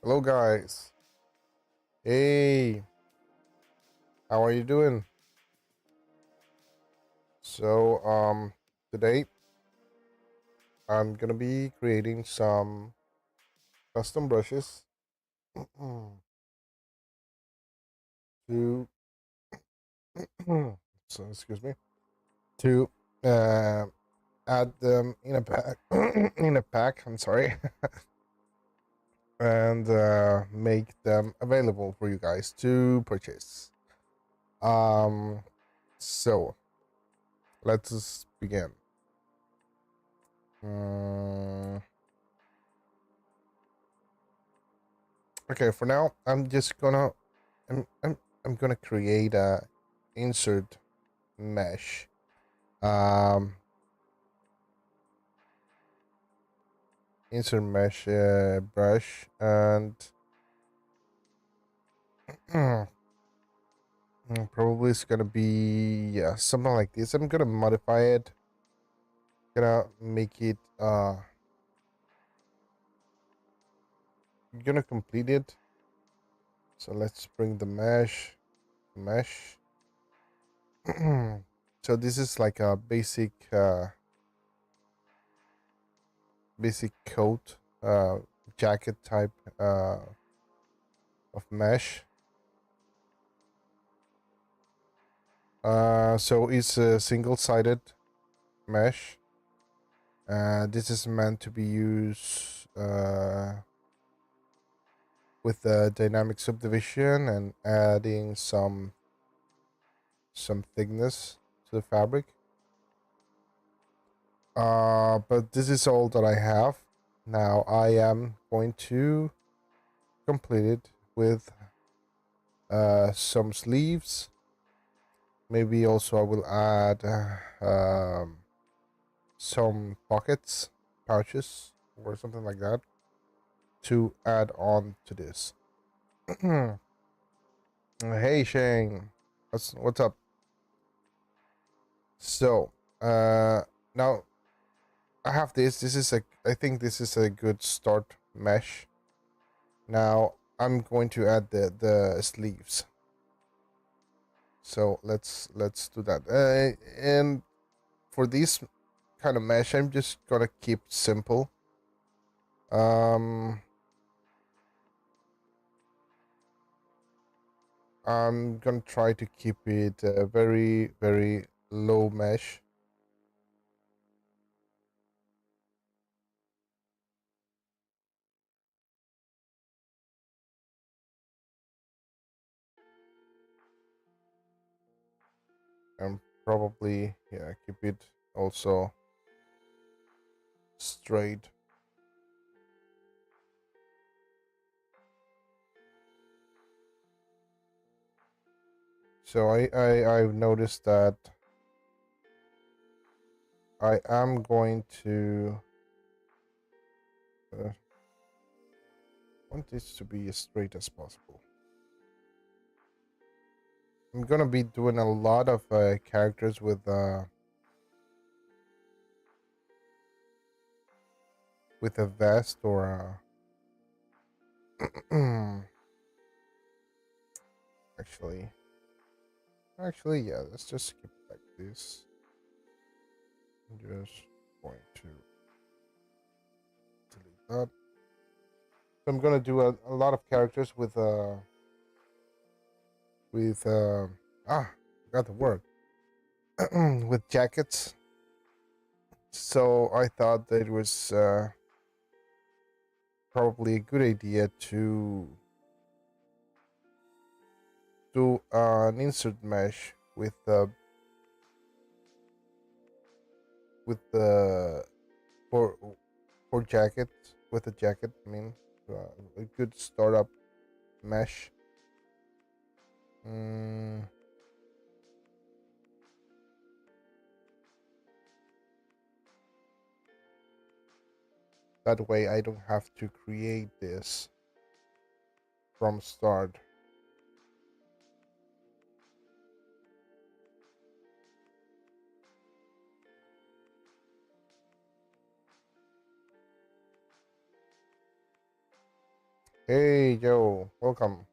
Hello, guys. Hey, how are you doing? Today I'm gonna be creating some custom brushes to, so excuse me, to uh, add them in a pack, in a pack. I'm sorry, and make them available for you guys to purchase. Um, so let's begin. Mm, okay, for now, I'm I'm I'm gonna create a insert mesh. Um, insert mesh brush, and probably it's gonna be, yeah, something like this. I'm gonna modify it. Gonna make it. Gonna complete it. So let's bring the mesh. So this is like a basic coat, jacket type of mesh. So it's a single-sided mesh. This is meant to be used with the dynamic subdivision and adding some thickness to the fabric. But this is all that I have. Now I am going to complete it with some sleeves. Maybe also I will add some pockets, pouches, or something like that to add on to this. Hey Shane, what's up? So, now I have this. I think this is a good start mesh. Now I'm going to add the sleeves. So let's do that. And for this kind of mesh, I'm just gonna keep simple. Um, I'm gonna try to keep it very low mesh. And probably, yeah, keep it also straight. So I've noticed that I am going to want this to be as straight as possible. I'm gonna be doing a lot of characters with a vest or actually yeah, let's just skip like this. I'm just going to delete that. So I'm gonna do a lot of characters with got the word with jackets. So I thought that it was probably a good idea to do an insert mesh with the for jacket with a jacket. I mean, a good startup mesh. Mm, that way, I don't have to create this from start. Hey, Joe, welcome.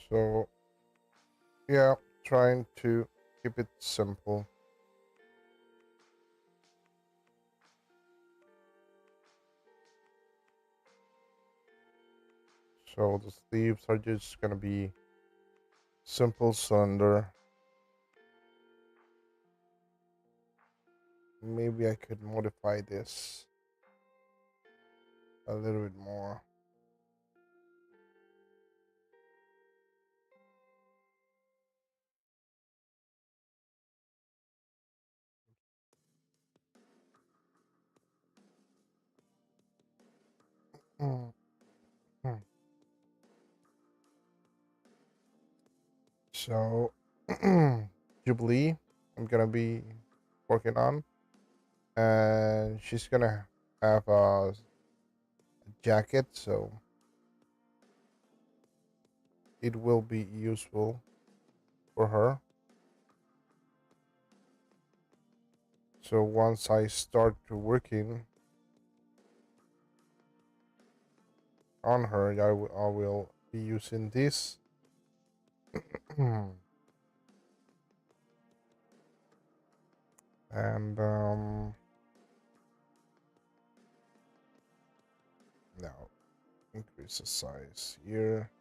So, yeah, trying to keep it simple. So the sleeves are just gonna be simple cylinder. Maybe I could modify this a little bit more. Mm, mm. So, Jubilee, I'm gonna be working on, and she's gonna have a jacket, so it will be useful for her. So once I start to working on her, I will be using this. And now increase the size here.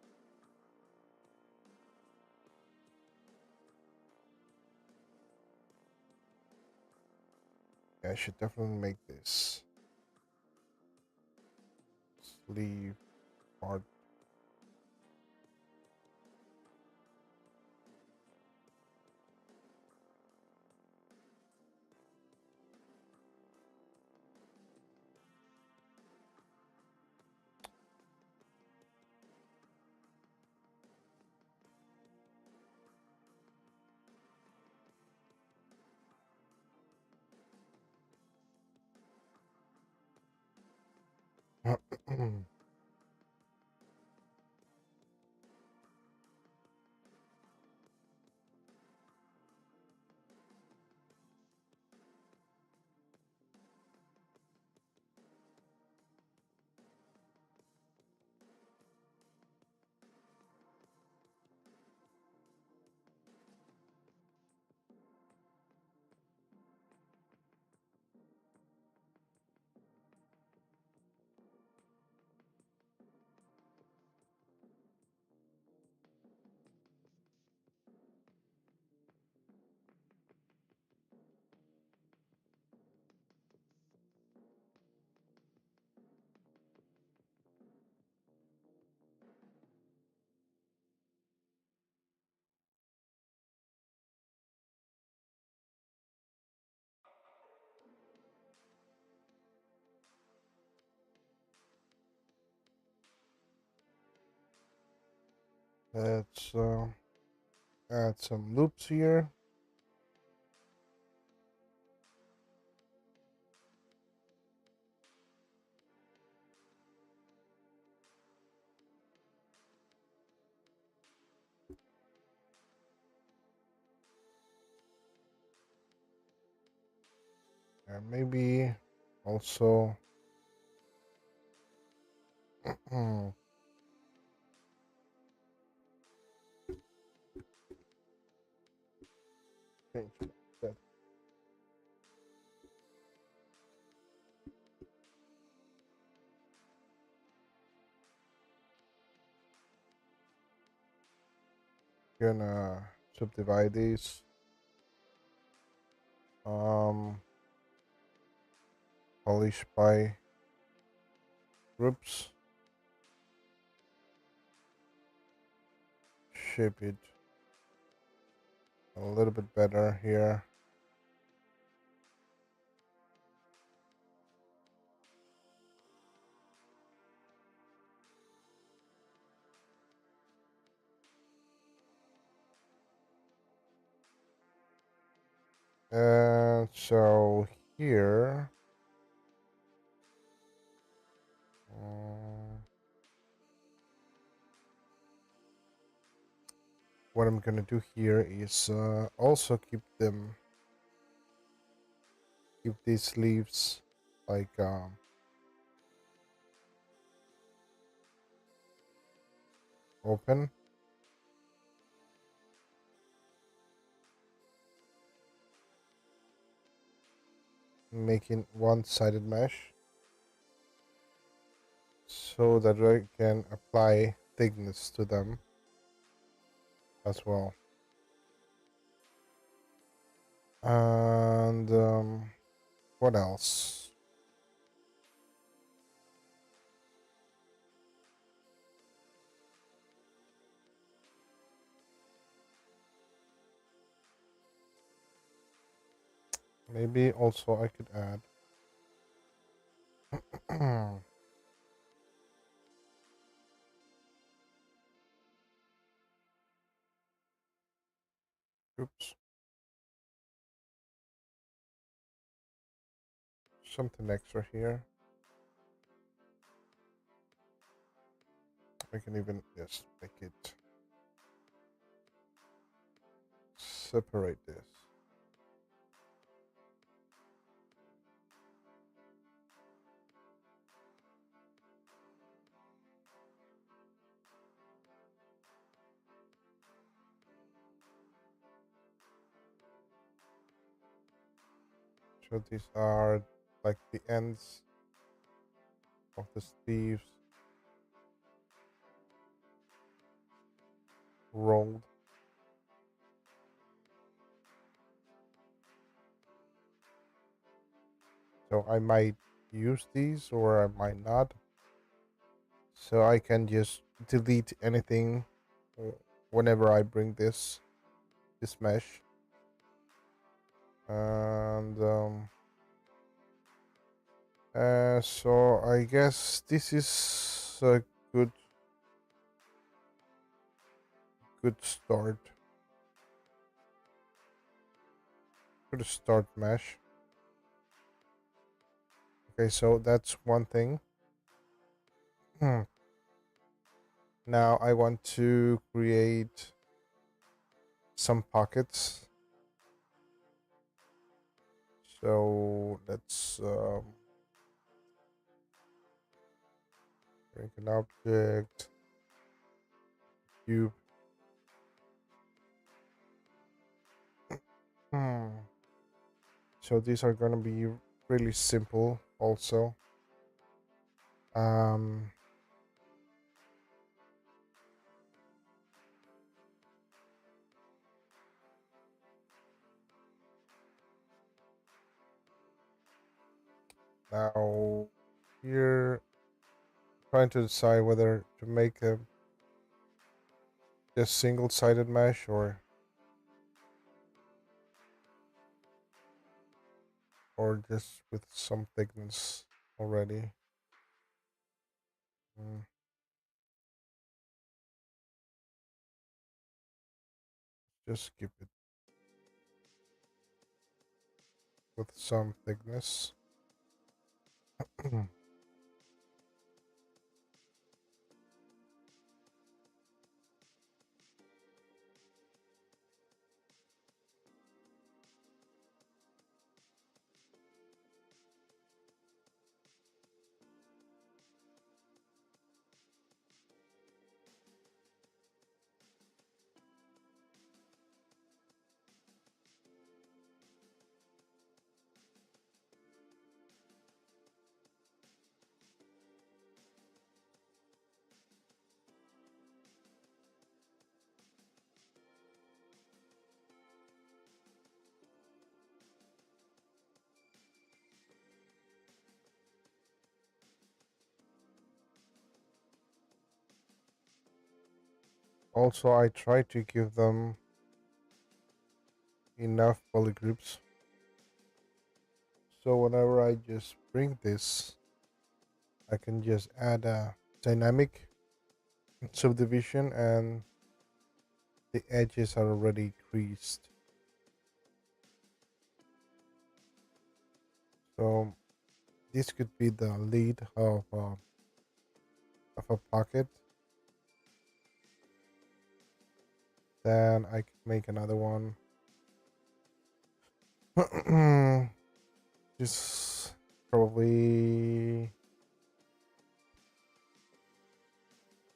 Yeah, I should definitely make this sleeve part. Let's add some loops here. And maybe also change that. Gonna subdivide these. Um, Polish by groups. Shape it a little bit better here. And so here, um, what I'm gonna do here is also keep these leaves like open. Making one-sided mesh so that I can apply thickness to them as well. And what else? Maybe also I could add oops, something extra here. I can even just make it separate this. So these are like the ends of the sleeves rolled. So I might use these or I might not. So I can just delete anything whenever I bring this mesh. And so I guess this is a good start. Good start mesh. Okay, so that's one thing. Now I want to create some pockets. So let's make an object cube. So these are gonna be really simple also. Um, Now here trying to decide whether to make a just single-sided mesh or just with some thickness already. Mm, just keep it with some thickness. Also, I try to give them enough polygroups. So whenever I just bring this, I can just add a dynamic subdivision and the edges are already creased. So this could be the lead of a pocket. Then I can make another one. Just probably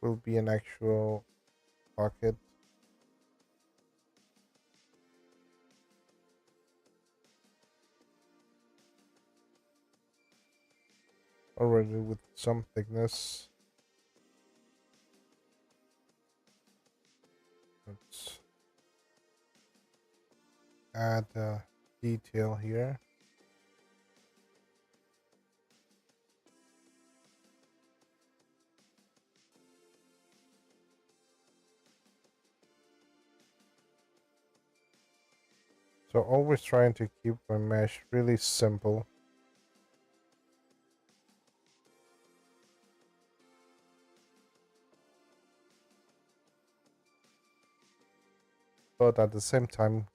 will be an actual pocket. Already with some thickness. Let's add a detail here. So always trying to keep my mesh really simple. But at the same time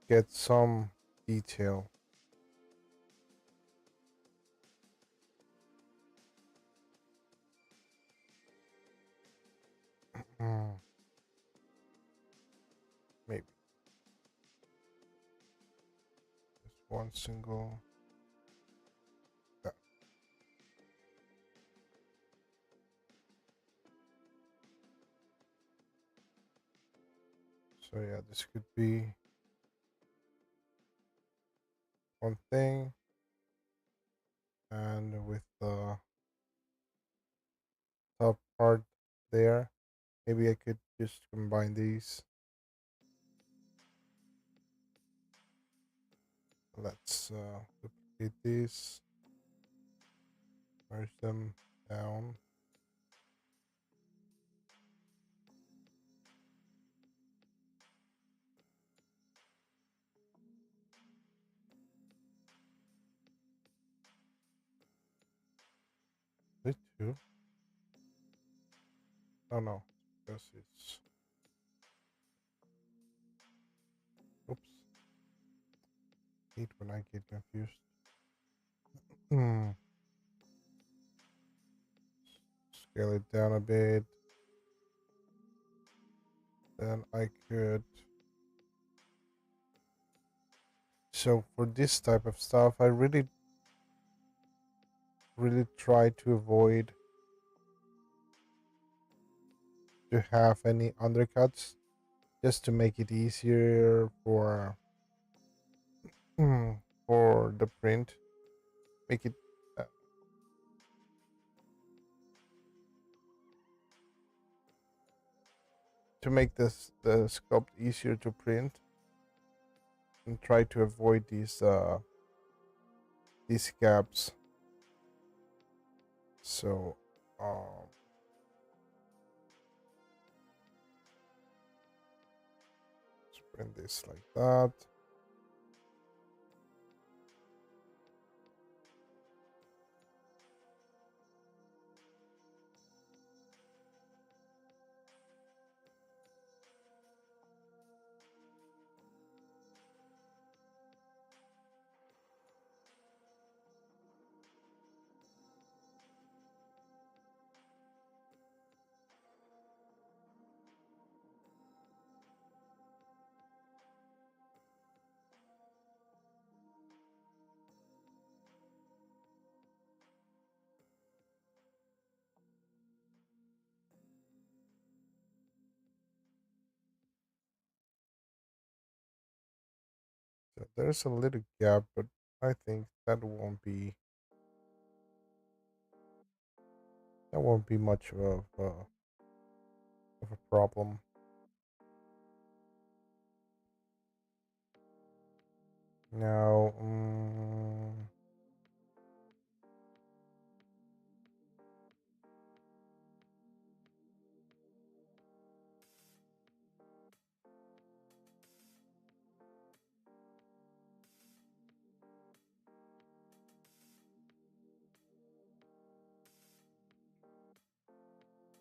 get some detail. Maybe just one single. Yeah. So yeah, this could be one thing, and with the top part there, maybe I could just combine these. Let's duplicate these, merge them down. Wait, two? Oh no, because it's. Oops. Hate when I get confused. Hmm. Scale it down a bit. Then I could. So for this type of stuff, I really try to avoid to have any undercuts, just to make it easier for the print. Make it uh, to make the sculpt easier to print, and try to avoid these gaps. So let's print this like that. So there's a little gap, but I think that won't be much of a problem. Now,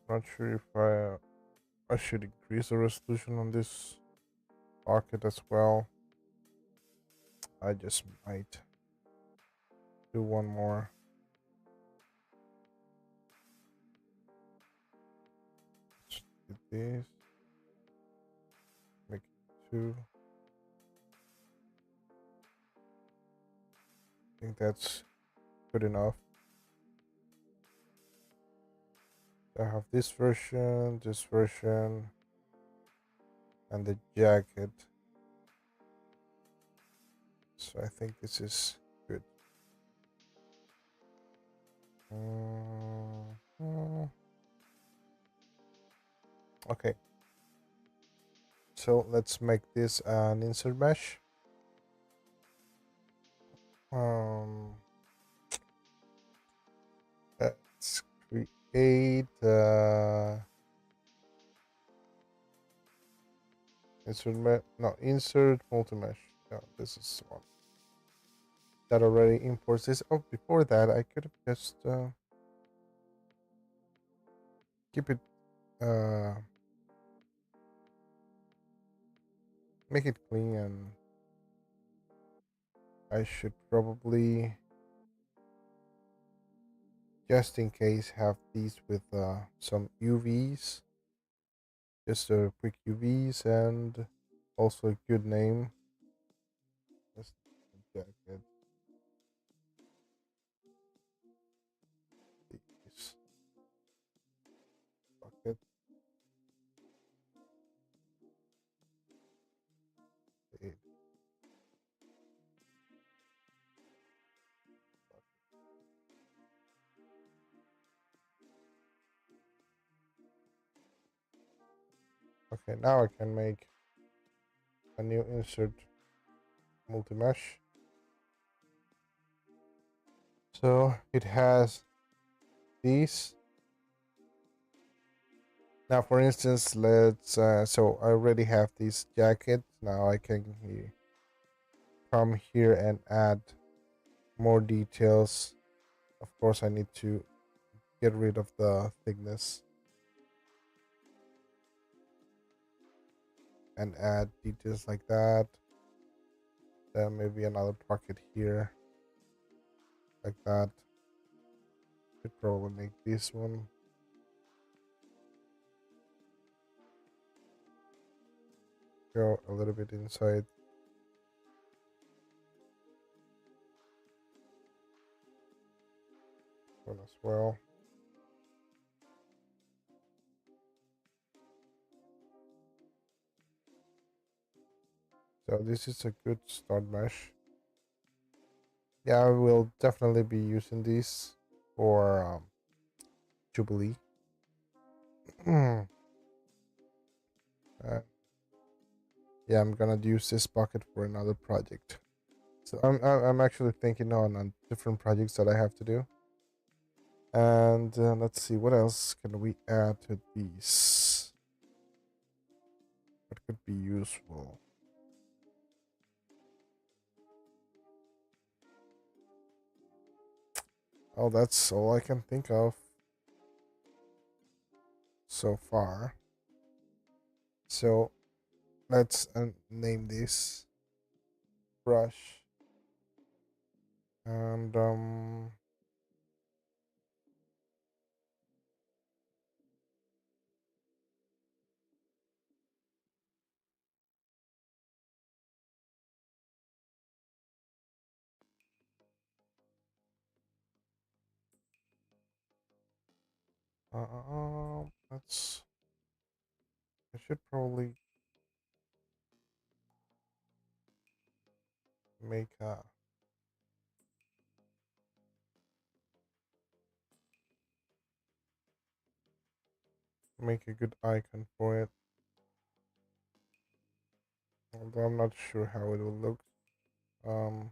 not sure if I should increase the resolution on this pocket as well. I just might do one more. Let's do this. 2. I think that's good enough. I have this version, and the jacket. So I think this is good. Okay. So let's make this an insert mesh. Let's create insert multi-mesh. No, this is one that already imports this. Oh, before that, I could have just keep it, make it clean, and I should probably, just in case, have these with some UVs. Just a quick UVs and also a good name. Just jacket. These bucket. Eight. Okay, now I can make a new insert multi-mesh. So it has these. Now, for instance, let's, so I already have this jacket. Now I can come here and add more details. Of course, I need to get rid of the thickness and add details like that. Then maybe another pocket here, like that. Could probably make this one. Go a little bit inside. One as well. So this is a good start mesh. Yeah, I will definitely be using these for Jubilee. Yeah, I'm gonna use this bucket for another project. So I'm actually thinking on different projects that I have to do. And let's see, what else can we add to these? What could be useful? Oh, that's all I can think of so far. So let's name this brush. And let's, I should probably make a good icon for it. Although I'm not sure how it will look. Um,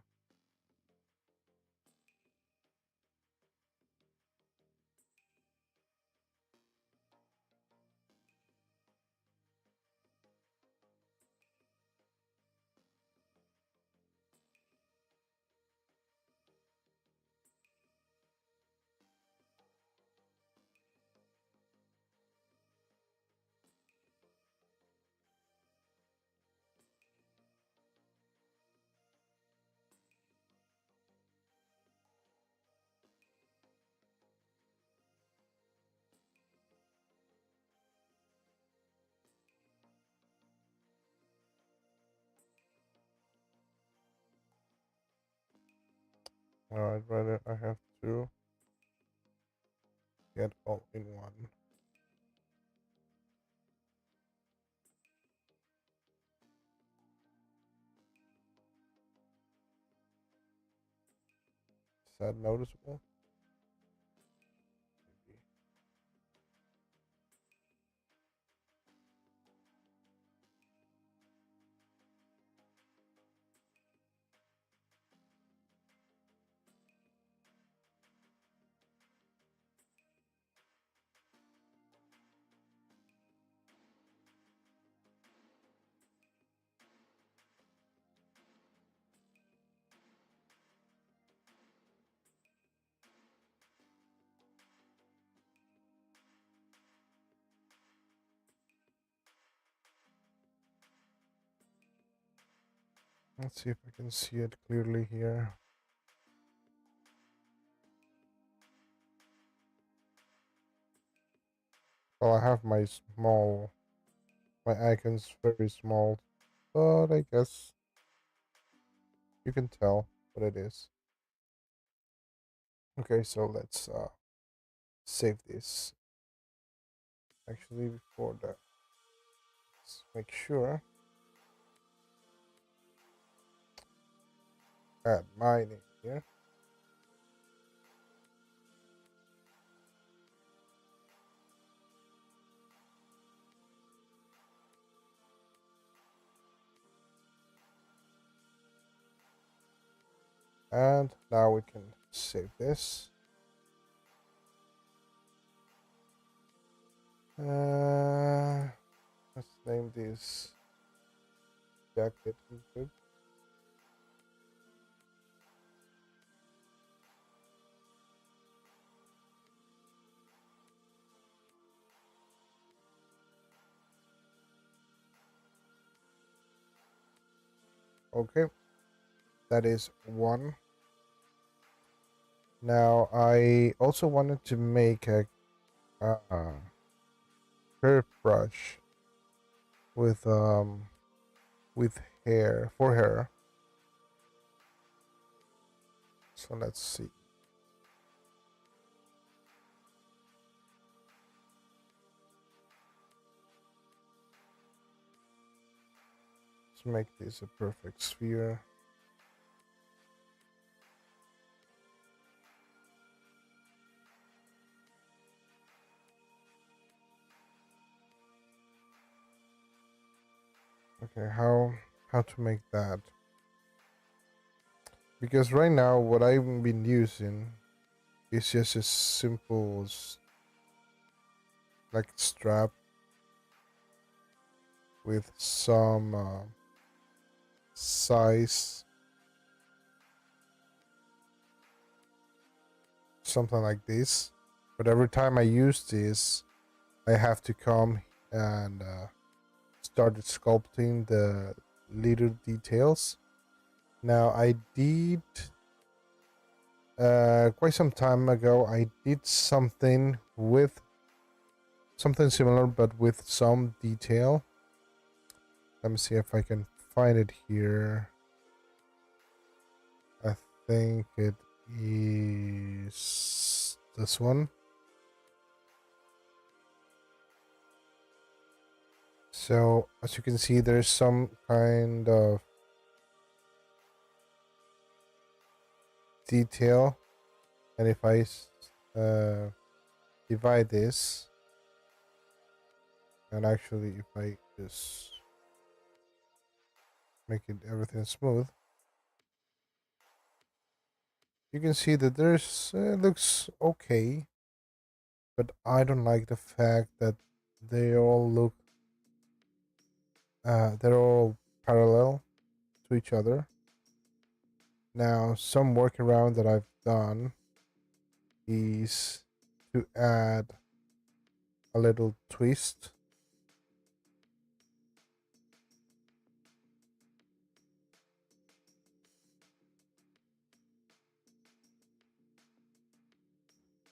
I'd rather I have to get all in one. Is that noticeable? Maybe. Let's see if I can see it clearly here. Well, I have my icons very small, but I guess you can tell what it is. Okay, so let's save this. Actually, before that, let's make sure add my name here. And now we can save this. Let's name this jacket. Good. Okay, that is one. Now I also wanted to make a curve brush with hair for hair. So let's see. Let's make this a perfect sphere. Okay, how to make that? Because right now what I've been using is just as simple as like strap with some size, something like this. But every time I use this, I have to come and start sculpting the little details. Now I did quite some time ago. I did something with something similar, but with some detail. Let me see if I can find it here. I think it is this one. So as you can see, there's some kind of detail, and if I divide this, and actually if I just make it everything smooth, you can see that there's looks okay, but I don't like the fact that they all look they're all parallel to each other. Now some workaround that I've done is to add a little twist.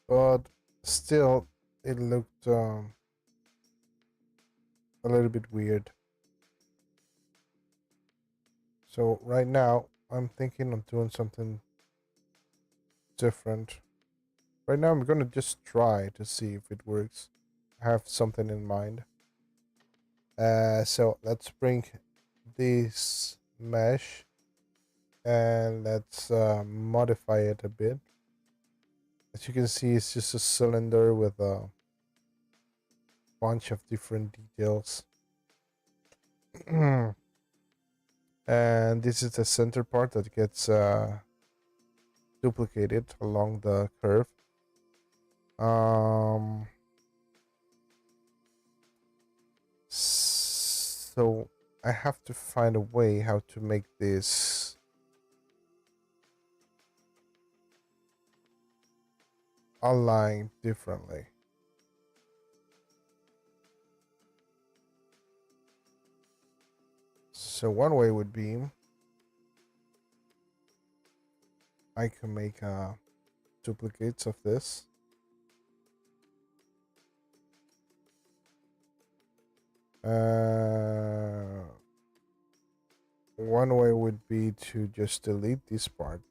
But still it looked a little bit weird. So right now I'm thinking of doing something different. Right now I'm gonna just try to see if it works. I have something in mind. So let's bring this mesh and let's modify it a bit. As you can see, it's just a cylinder with a bunch of different details. And this is the center part that gets duplicated along the curve. So I have to find a way how to make this align differently. So one way would be I can make duplicates of this. One way would be to just delete this part.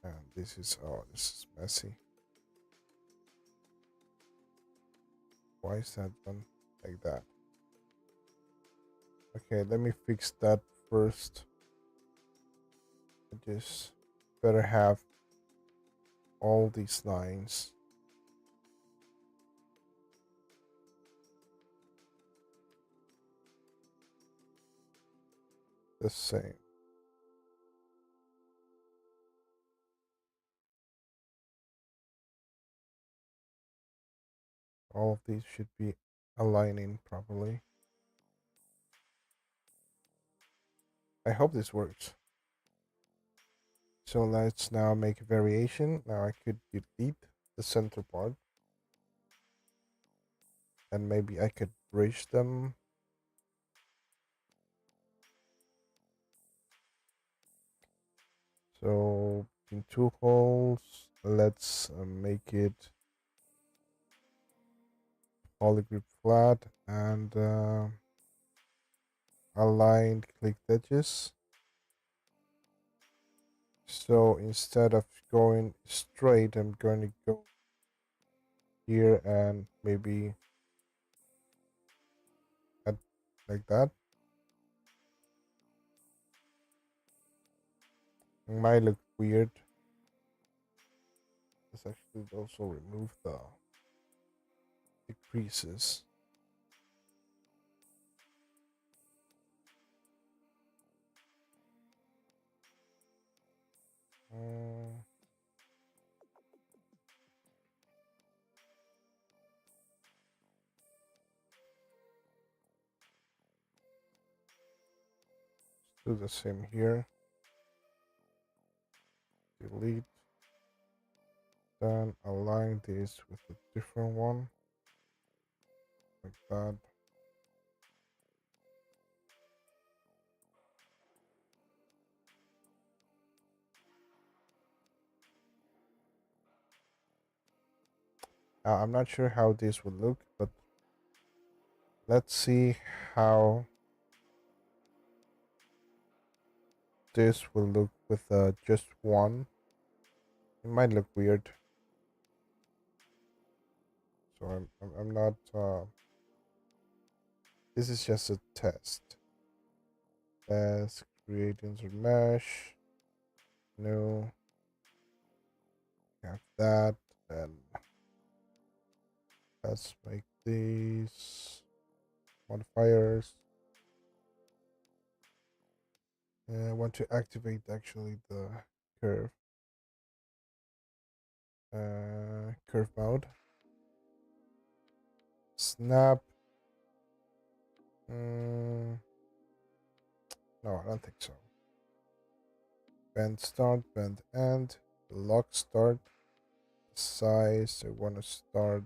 And this is messy. Why is that done like that? Okay, let me fix that first. I just better have all these lines the same. All of these should be aligning properly. I hope this works. So let's now make a variation. Now I could delete the center part. And maybe I could bridge them. So in two holes, let's make it polygroup flat and aligned clicked edges. So instead of going straight, I'm going to go here and maybe at like that. It might look weird. Let's actually also remove the creases. Do the same here. Delete. Then align this with a different one. Like that. Now, I'm not sure how this would look, but let's see how this will look with just one. It might look weird. So I'm not. This is just a test. Let's create insert mesh. No. Have that. And let's make these modifiers. I want to activate actually the curve. Curve mode. Snap. No, I don't think so. Bend start, bend end, lock start, size. I want to start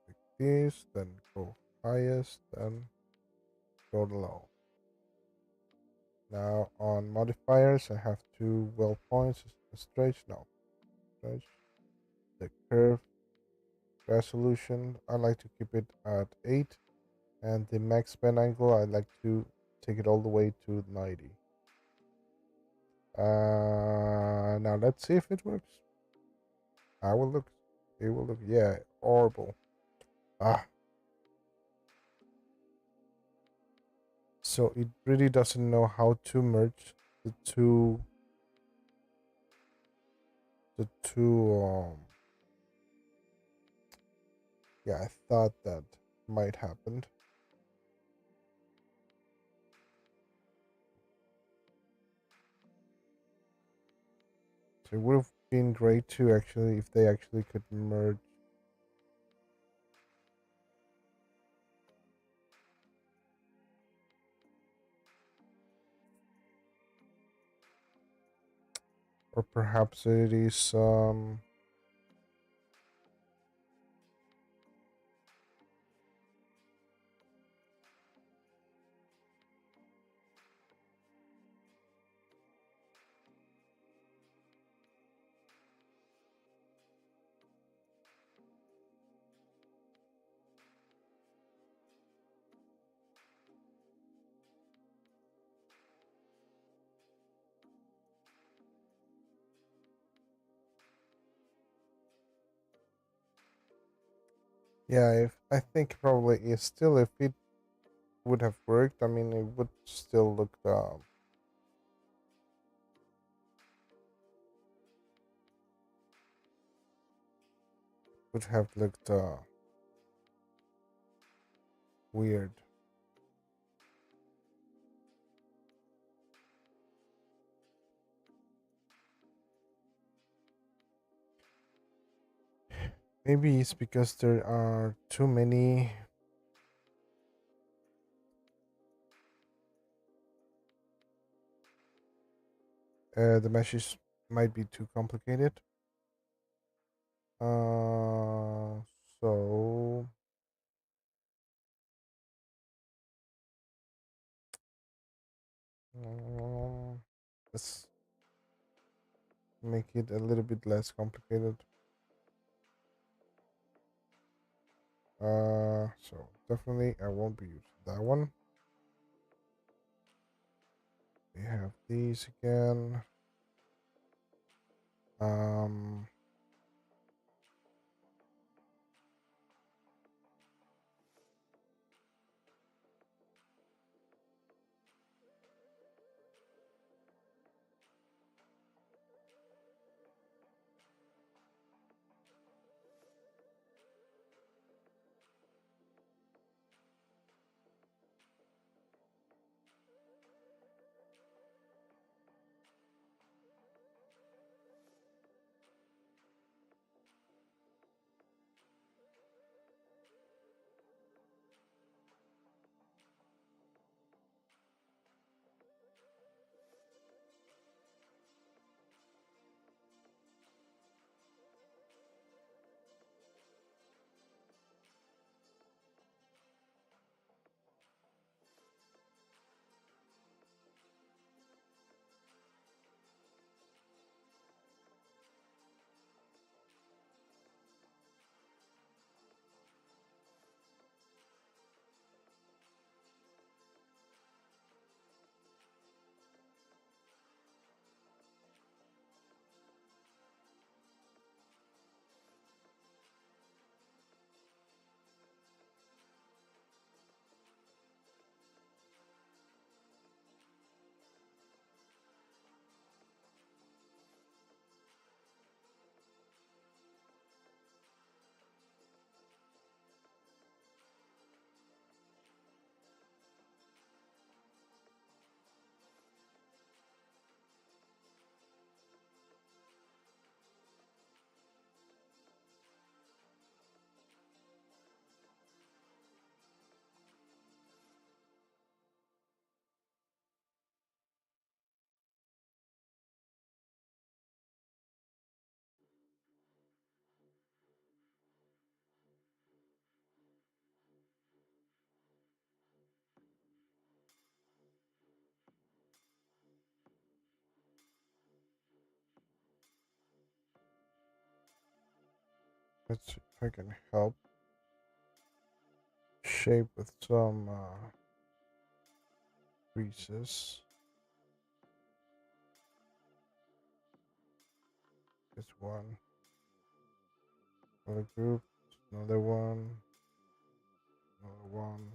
like this, then go highest, then go low. Now on modifiers, I have two well points. Stretch, no, stretch. The curve resolution, I like to keep it at 8, and the max bend angle, I like to take it all the way to 90. Now let's see if it works. I will look. It will look. Yeah, horrible. Ah, so it really doesn't know how to merge the two. The two. Yeah, I thought that might happen. So it would have been great to actually, if they actually could merge. Or perhaps it is yeah, if I think probably is still, if it would have worked, I mean it would still look would have looked weird. Maybe it's because there are too many. The meshes might be too complicated. So um, let's make it a little bit less complicated. So definitely I won't be using that one. We have these again. Um, let's see if I can help shape with some creases. one. Another group, another one, another one.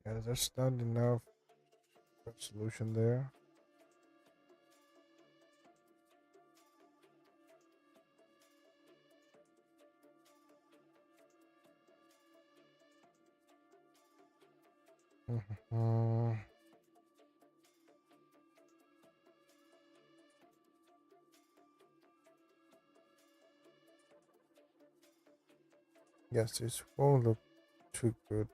Yeah, there's not enough resolution there. Mhm. Yes, this won't look too good.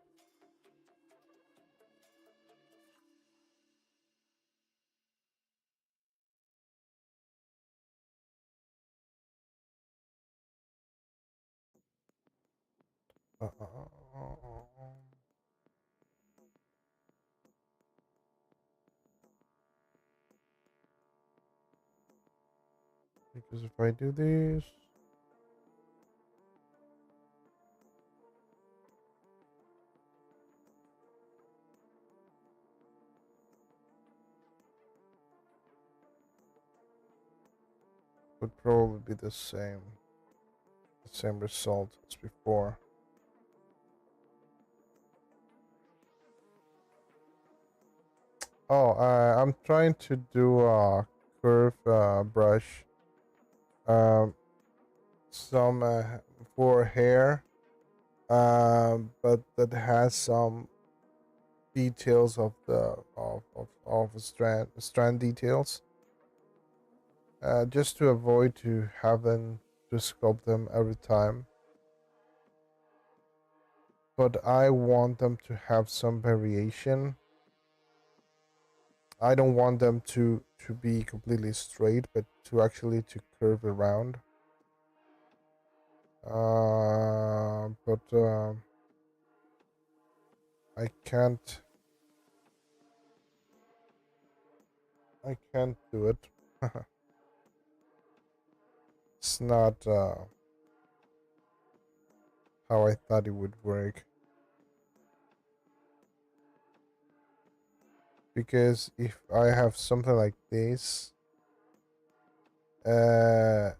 Uh, uh, uh, uh, uh. Because if I do this, would probably be the same result as before. Oh, I'm trying to do a curve brush, um, some for hair, but that has some details of the of strand details, just to avoid to having to sculpt them every time. But I want them to have some variation. I don't want them to be completely straight, but to actually to curve around. But I can't. I can't do it. It's not how I thought it would work. Because if I have something like this, I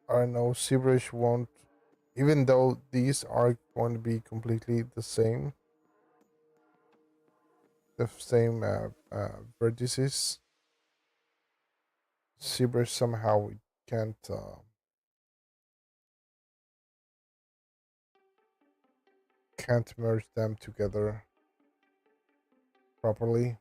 don't know, ZBrush won't. Even though these are going to be completely the same vertices, ZBrush somehow can't merge them together properly.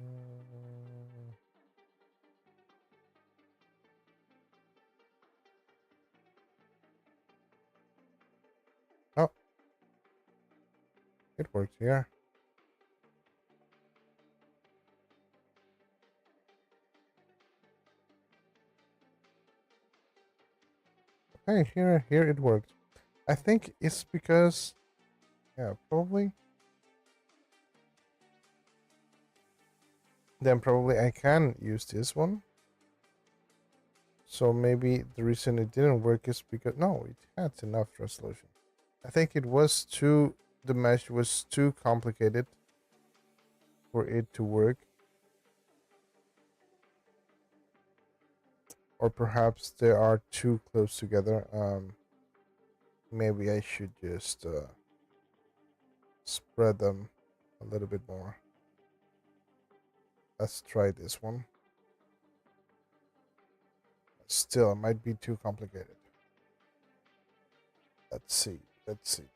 Mm, Oh, it worked here. hey, here it worked. I think it's because, yeah, probably. Then probably I can use this one. So maybe the reason it didn't work is because, no, it had enough resolution. I think it was too, the mesh was too complicated for it to work. Or perhaps they are too close together. Maybe I should just spread them a little bit more. Let's try this one. Still, it might be too complicated. Let's see. Let's see.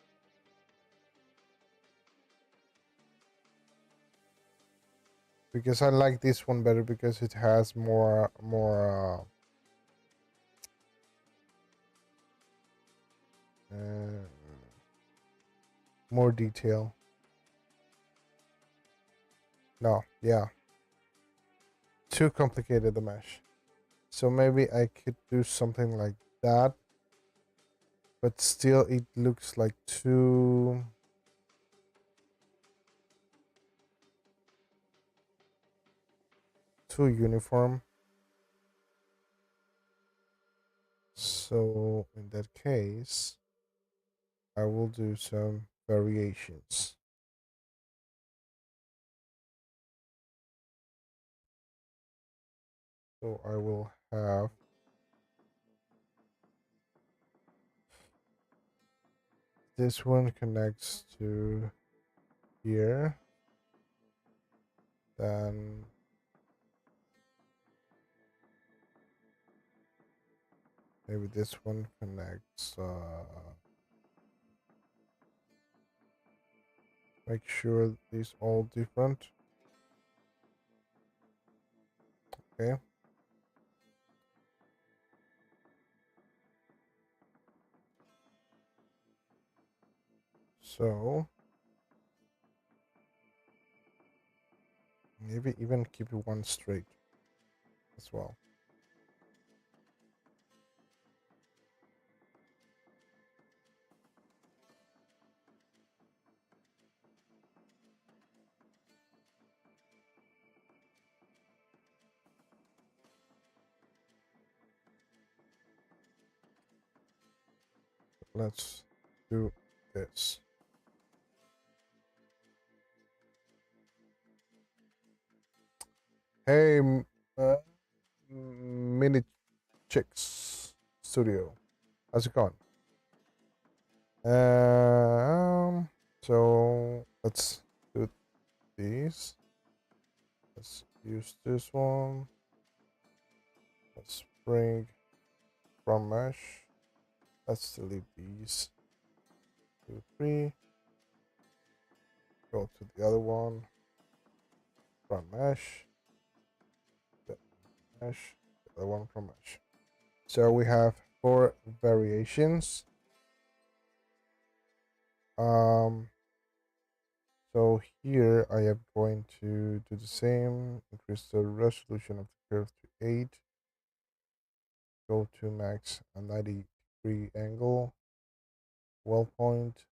Because I like this one better because it has more detail. No, yeah, too complicated the mesh. So maybe I could do something like that, but still it looks like too uniform. So in that case, I will do some variations. So I will have this one connects to here. Then maybe this one connects. Make sure these all different. Okay. So maybe even keep it one straight as well. Let's do this. Hey, Mini Chicks Studio. How's it going? So let's do these. Let's use this one. Let's bring from mesh. Let's delete these. 2, 3. Go to the other one. From mesh. The mesh. The other one from mesh. So we have 4 variations. So here I am going to do the same, increase the resolution of the curve to 8, go to max a 90-degree angle, well point,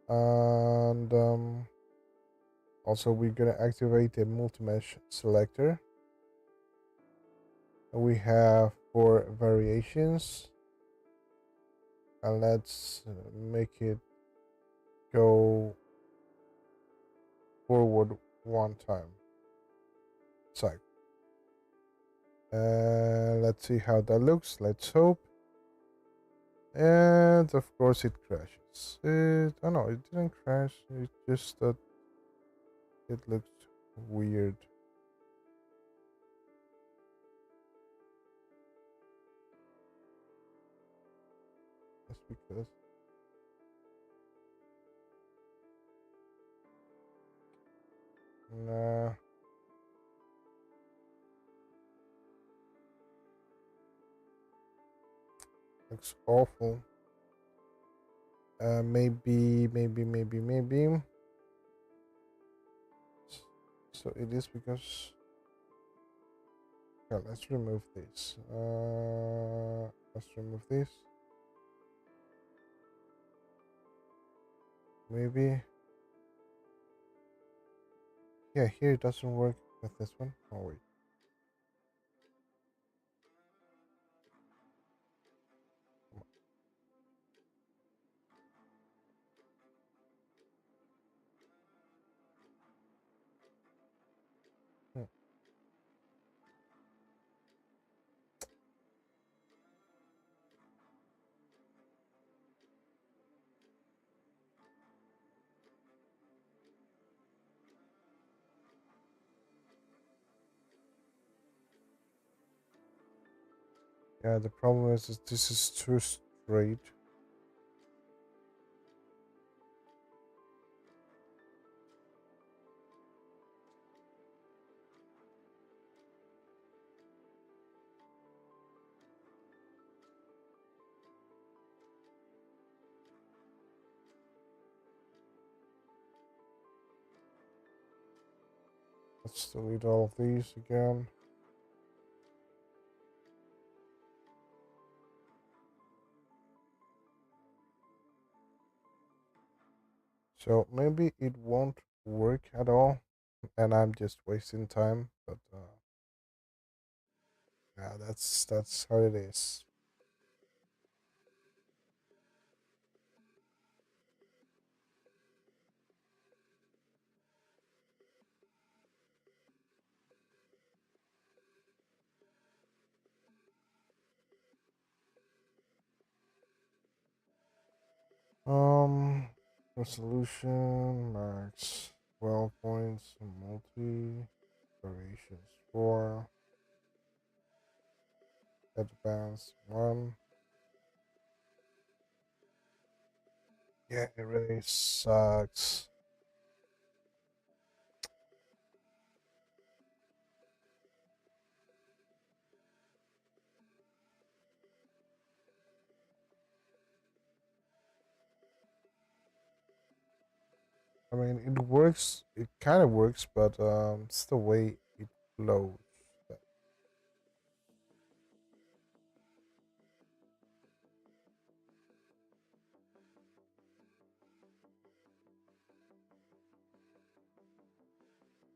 and also we're gonna activate the multi-mesh selector. We have 4 variations, and let's make it go forward one time. Cycle. Let's see how that looks. Let's hope. And of course it crashes. Oh no, it didn't crash. It just that it looked weird. That's because nah. Looks awful. Maybe. So it is because. Yeah, let's remove this. Let's remove this. Maybe. Yeah, here it doesn't work with this one. Oh, wait. Hmm. Yeah, the problem is this is too straight. Let's delete all of these again. So maybe it won't work at all, and I'm just wasting time. But yeah, that's how it is. Um, resolution max 12 points, multi variations 4, advanced 1. Yeah, it really sucks. I mean, it works. It kind of works, but it's the way it flows.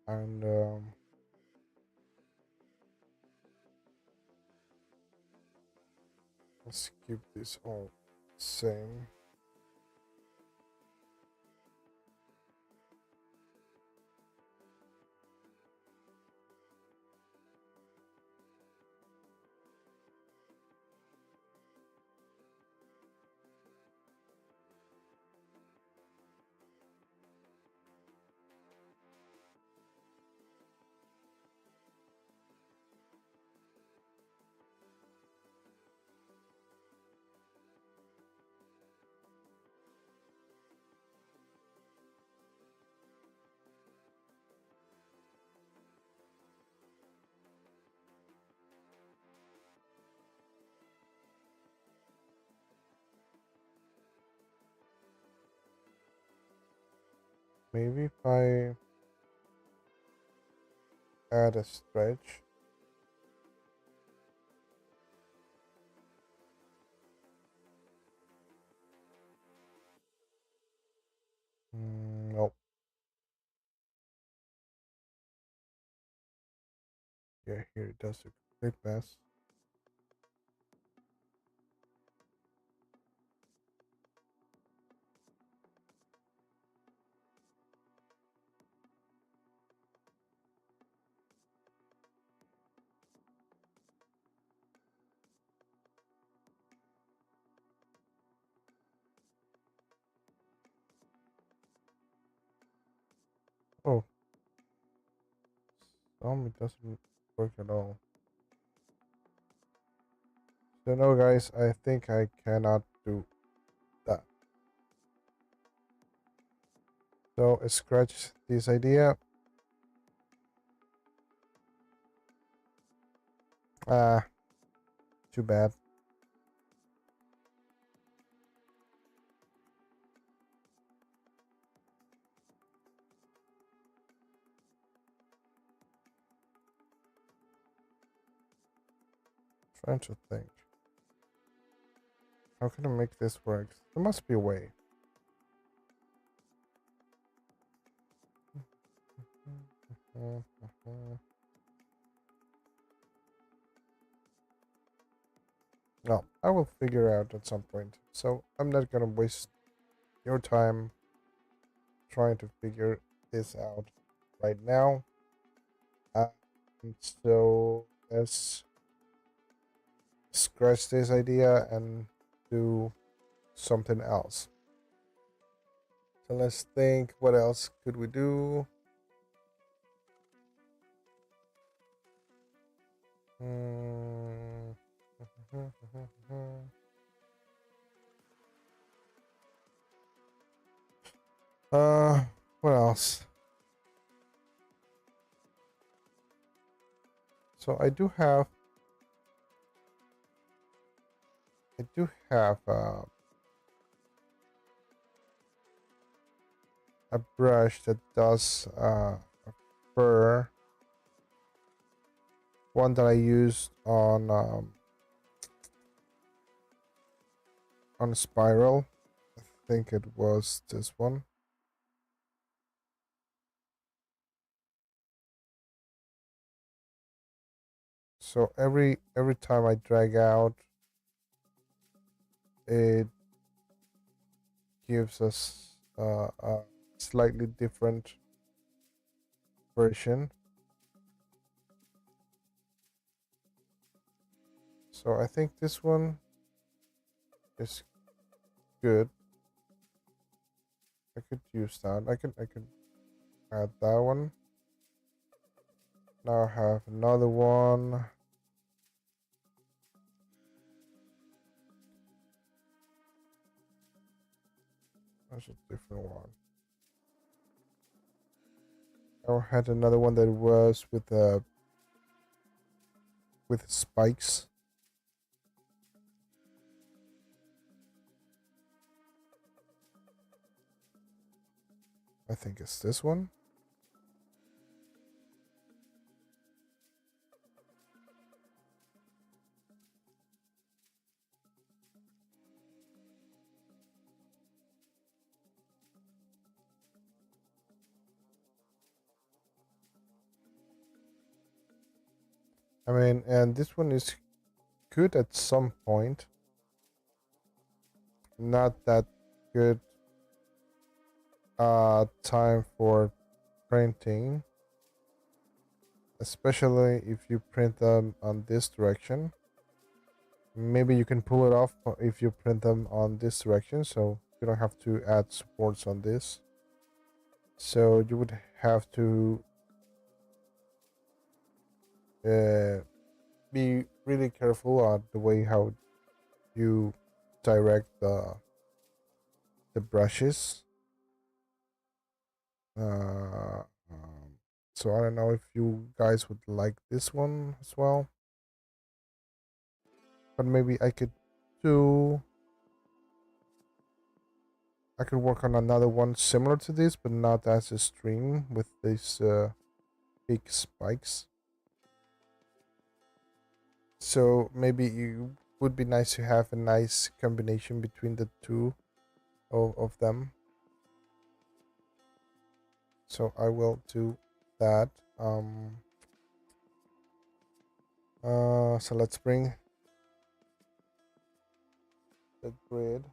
And let's keep this all same. Maybe if I add a stretch. Nope. Yeah, here it does a complete mess. Oh, it doesn't work at all. So no, guys, I think I cannot do that. So scratch this idea. Ah, too bad. Trying to think. How can I make this work? There must be a way. No, I will figure out at some point. So I'm not gonna waste your time trying to figure this out right now. So let's scratch this idea and do something else. So let's think, what else could we do? What else? So I do have a brush that does fur. One that I used on Spiral. I think it was this one. So every time I drag out, it gives us a slightly different version. So I think this one is good. I could use that. I could add that one. Now I have another one. That's a different one. I had another one that was with spikes. I think it's this one. I mean, and this one is good at some point. Not that good time for printing, especially if you print them on this direction. Maybe you can pull it off if you print them on this direction, so you don't have to add supports on this. So you would have to be really careful on the way how you direct the brushes. So I don't know if you guys would like this one as well, but maybe do I could work on another one similar to this, but not as extreme with these big spikes. So maybe it would be nice to have a nice combination between the two of them. So I will do that. So let's bring the grid.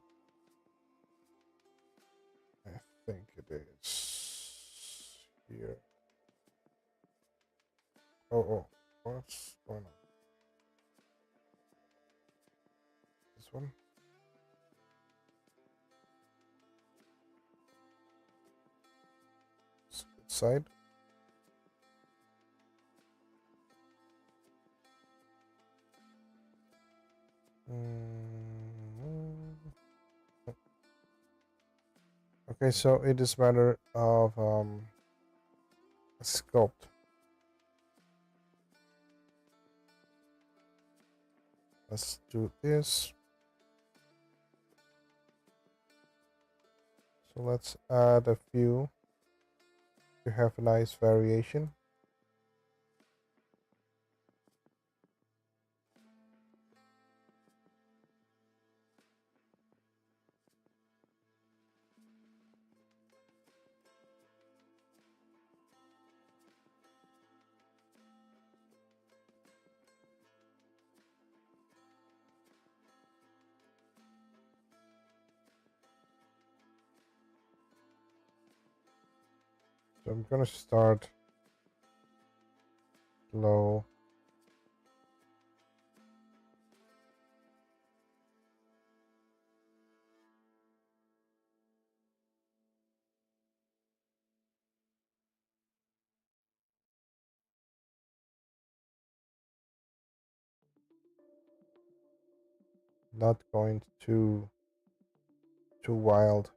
I think it is here. Oh, what's going on? This one? Side? Okay, so it is matter of sculpt. Let's do this. So let's add a few to have a nice variation. So I'm gonna start low. Not going too wild.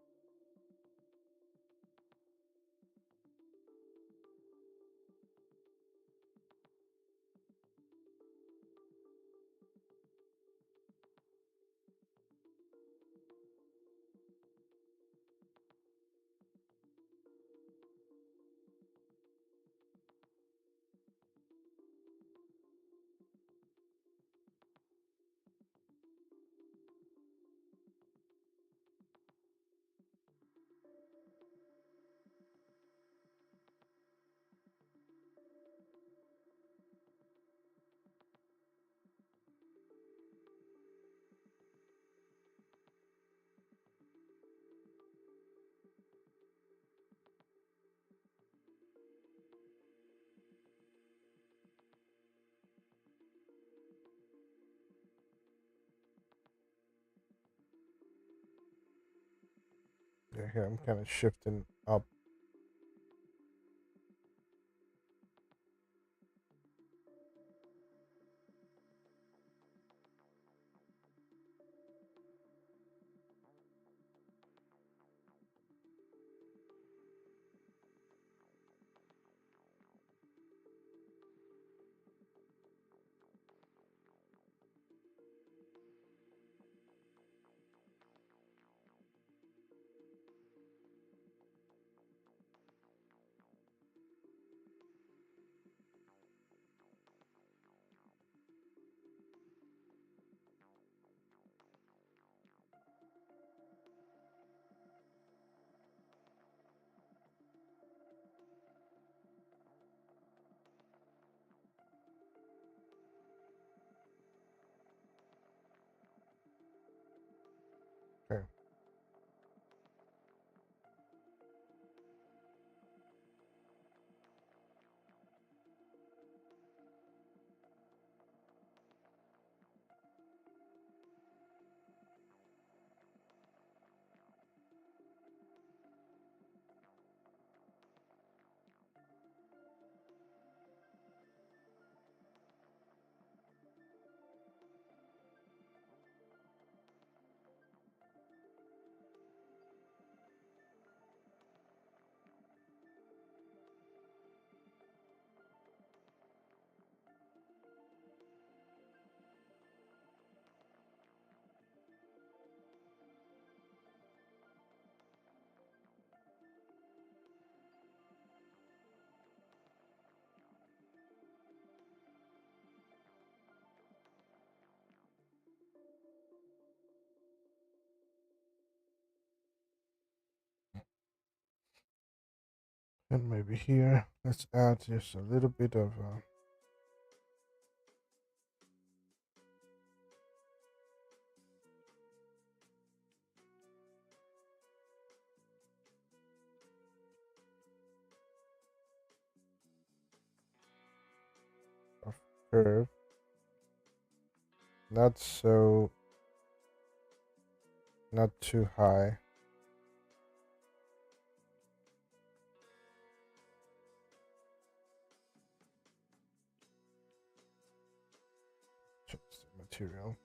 Yeah, here I'm kind of shifting up. Okay. And maybe here, let's add just a little bit of curve. Not so, not too high. Change the material.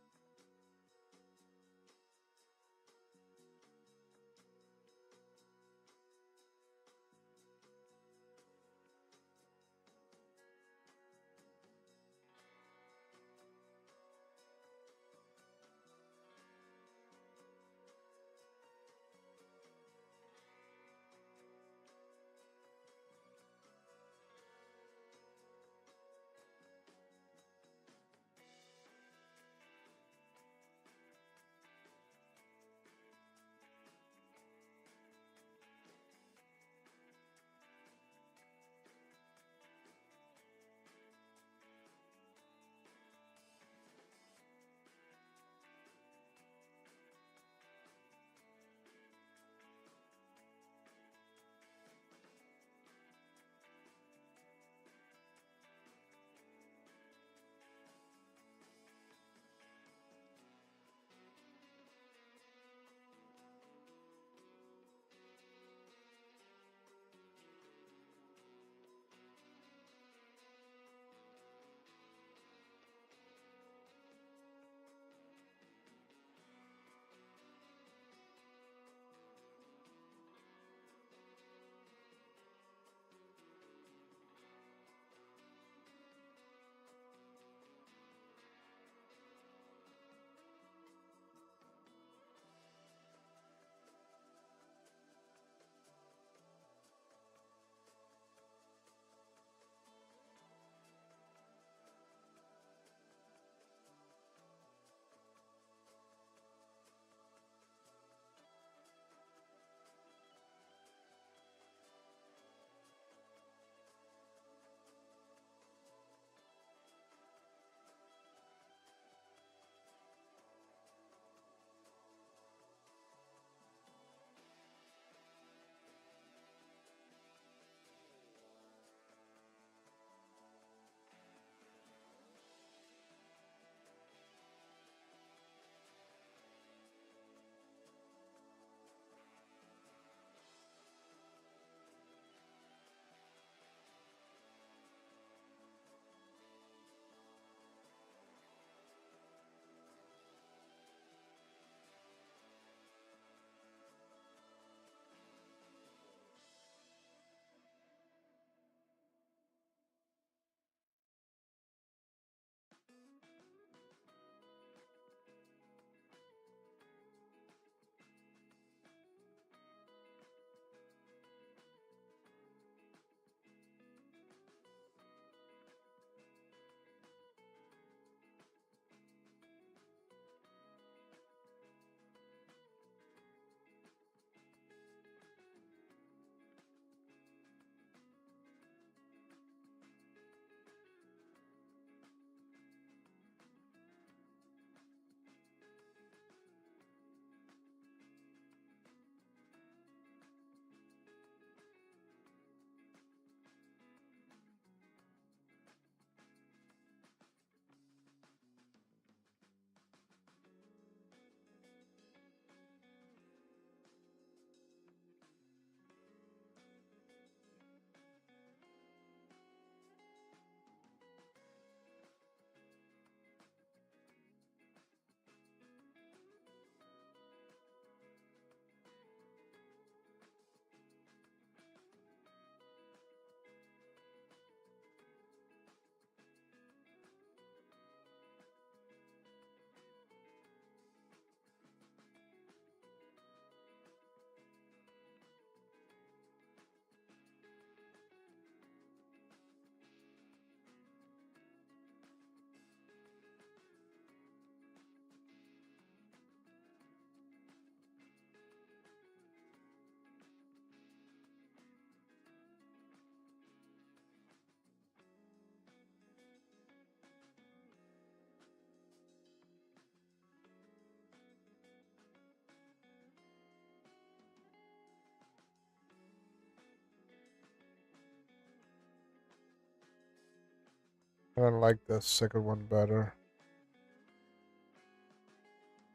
I like the second one better.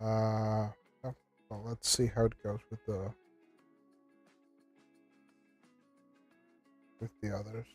Uh, yeah, well, let's see how it goes with the others.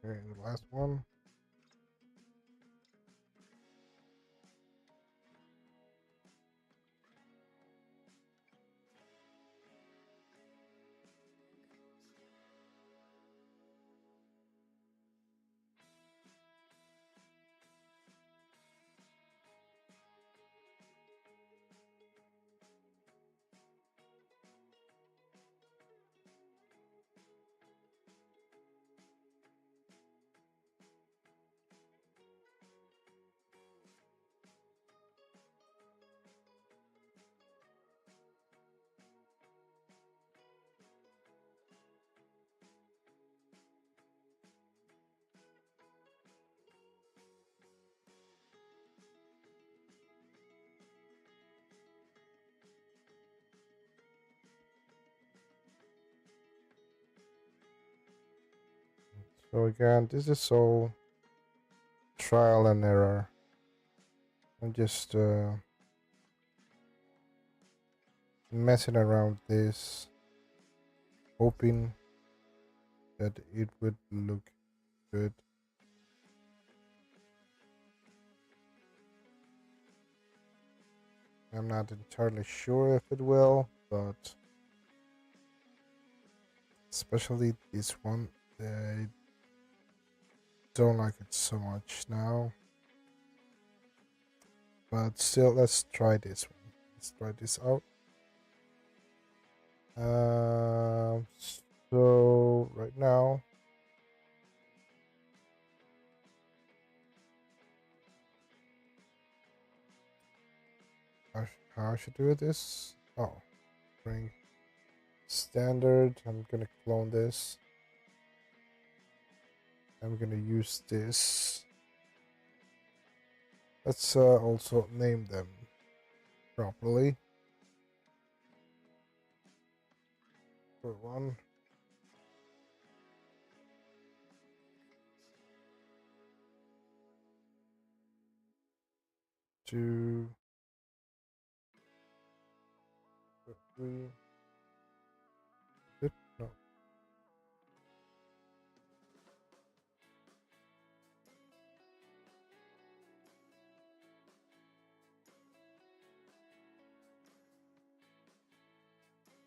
Okay, the last one. So again, this is all trial and error. I'm just messing around this, hoping that it would look good. I'm not entirely sure if it will, but especially this one, I don't like it so much now. But still, let's try this one. Let's try this out. Um, so right now, how I should do this? Oh, bring standard. I'm gonna clone this. I'm gonna use this. Let's also name them properly. For one, two, three. No,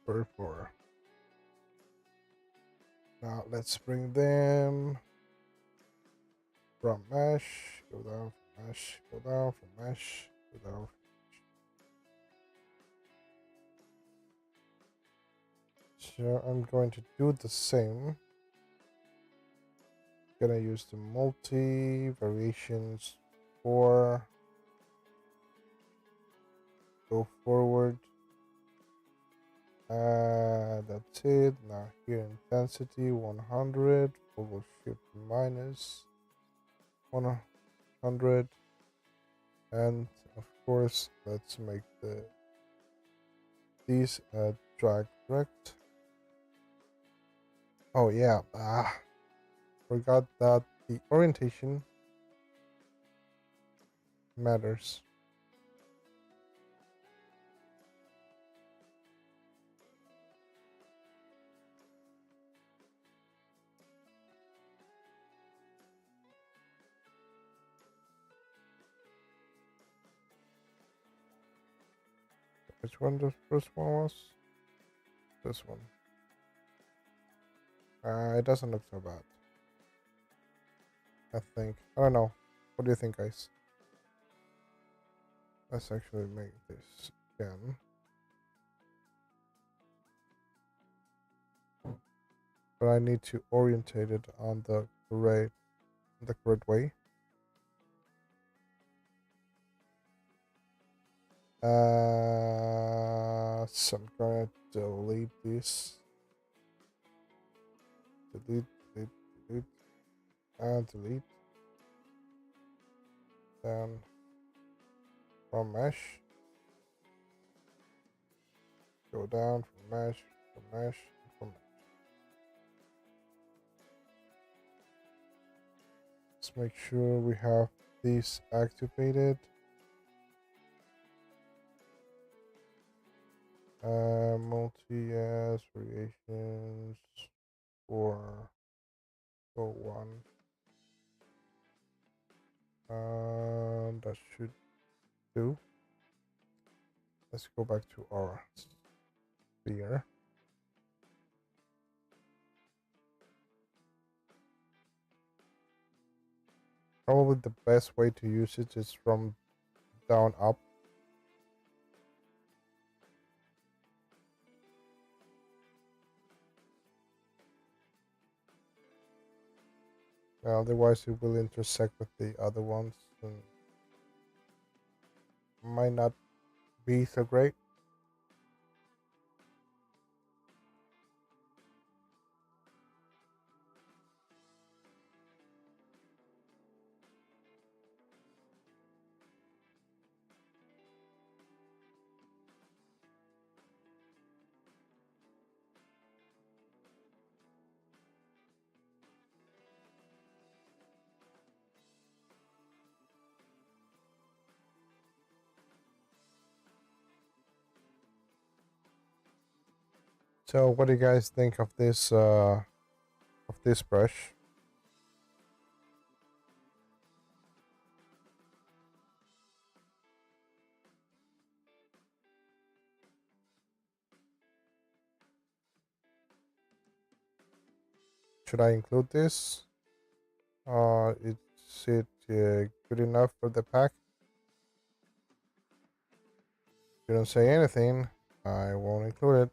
for four. Now let's bring them from mesh. Go down from mesh. Go down from mesh. without. So I'm going to do the same. Gonna use the multi variations for go forward. That's it. Now here intensity 100, forward shift minus 100, and of course let's make these drag direct. Oh yeah, forgot that the orientation matters. Which one the first one was? This one. It doesn't look so bad. I think. I don't know. What do you think, guys? Let's actually make this again. But I need to orientate it on the correct way. So I'm gonna delete this. Delete, and delete. Then from mesh, go down from mesh, from mesh, from mesh. Let's make sure we have these activated. Multi-as variations for go one. That should do. Let's go back to our sphere. Probably the best way to use it is from down up. Otherwise it will intersect with the other ones and might not be so great. So what do you guys think of this brush? Should I include this? Is it good enough for the pack? If you don't say anything, I won't include it.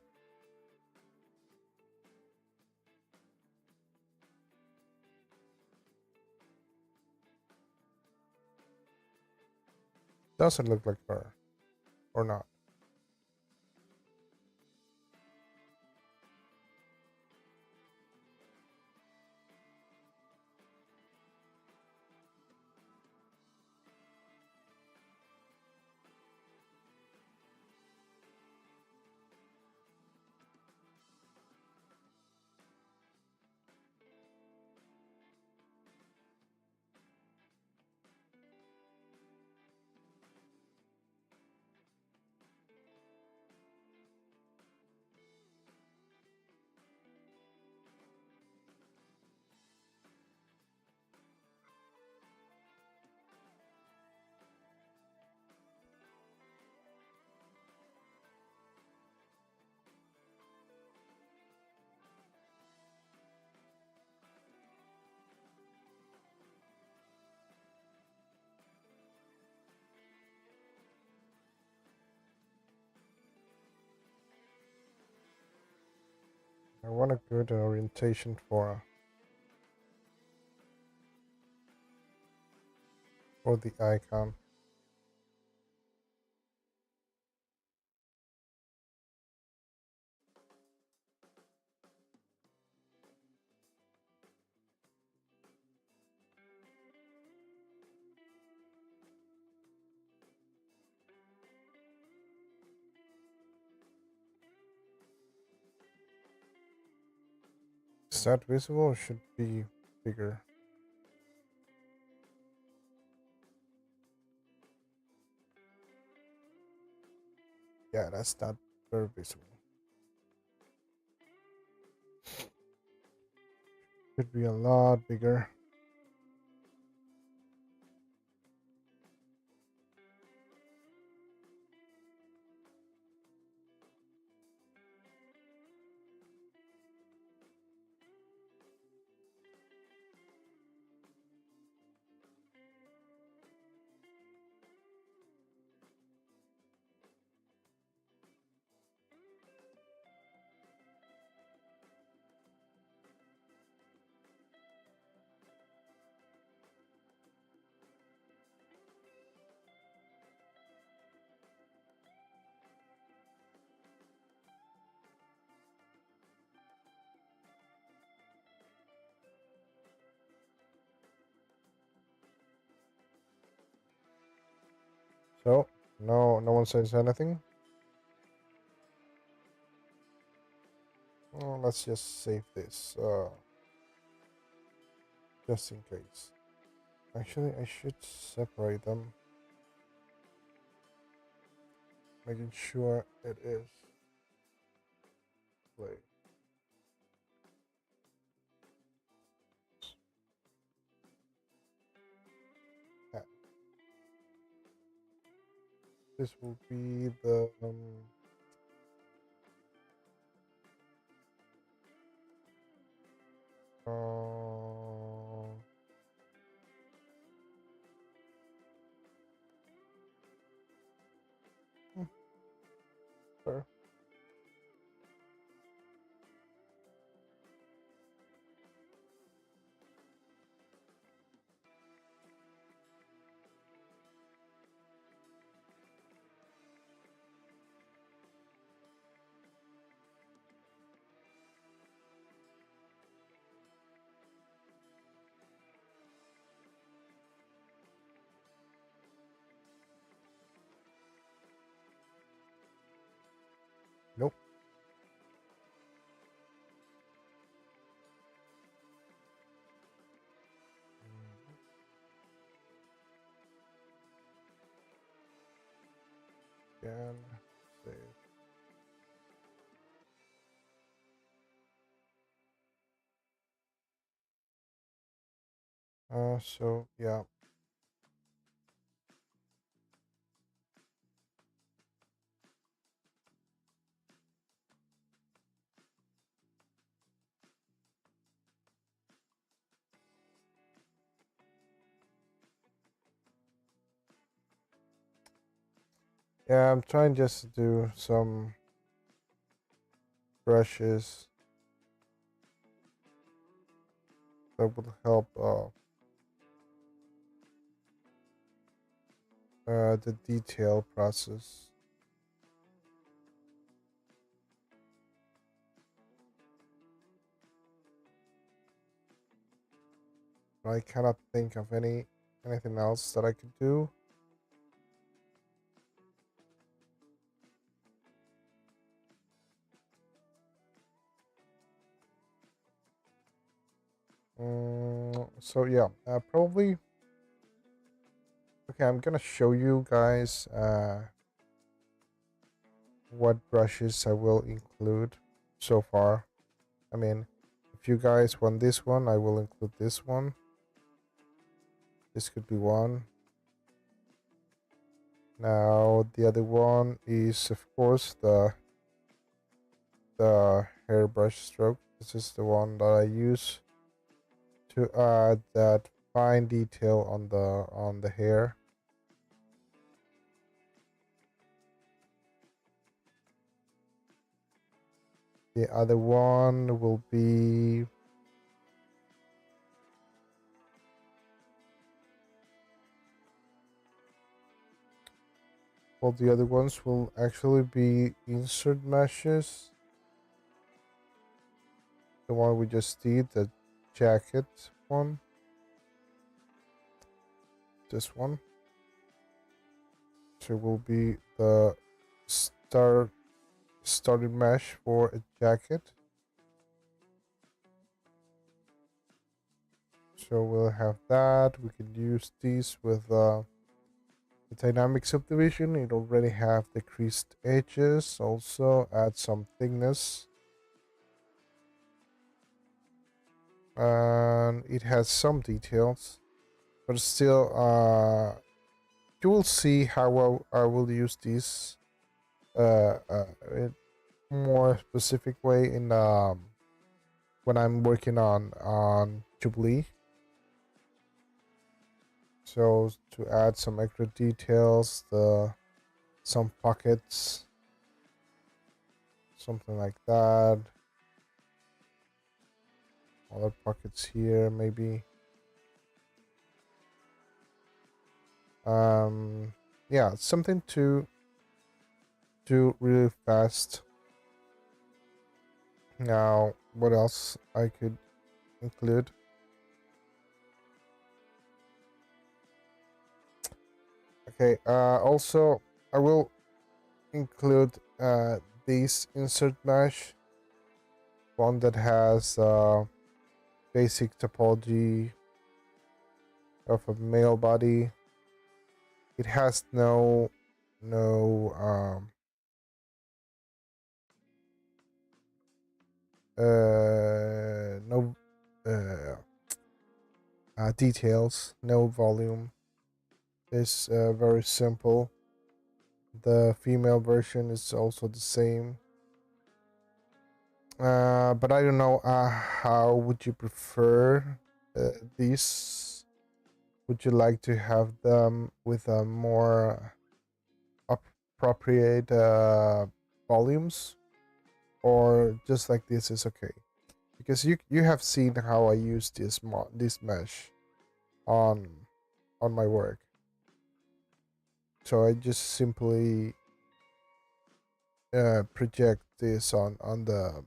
Does it look like her or not? want a good orientation for the icon. Is that visible or should be bigger? Yeah, that's not very visible. Could be a lot bigger. So no one says anything. Oh, let's just save this, just in case. Actually, I should separate them, making sure it is play. Yeah. This will be the uh, hmm, sure. Nope. Again, save. So yeah. Yeah, I'm trying just to do some brushes that would help the detail process. I cannot think of anything else that I could do. So yeah, probably. Okay, I'm gonna show you guys what brushes I will include so far. I mean, if you guys want this one, I will include this one. This could be one. Now the other one is of course the hairbrush stroke. This is the one that I use to add that fine detail on the hair. The other one will be well, the other ones will actually be insert meshes. The one we just did, the jacket one. This one. So it will be the started mesh for a jacket. So we'll have that. We can use these with the dynamic subdivision. It already have the creased edges. Also add some thickness. And it has some details. But still, you will see how I will use this in more specific way in when I'm working on Jubilee. So to add some extra details, some pockets, something like that. Other pockets here, maybe. Yeah, something to do really fast. Now, what else I could include? Okay, also I will include this insert mesh, one that has basic topology of a male body. It has no no details, no volume. It's very simple. The female version is also the same. But I don't know. How would you prefer these? Would you like to have them with a more appropriate volumes, or just like this is okay? Because you have seen how I use this mesh on my work. So I just simply project this on the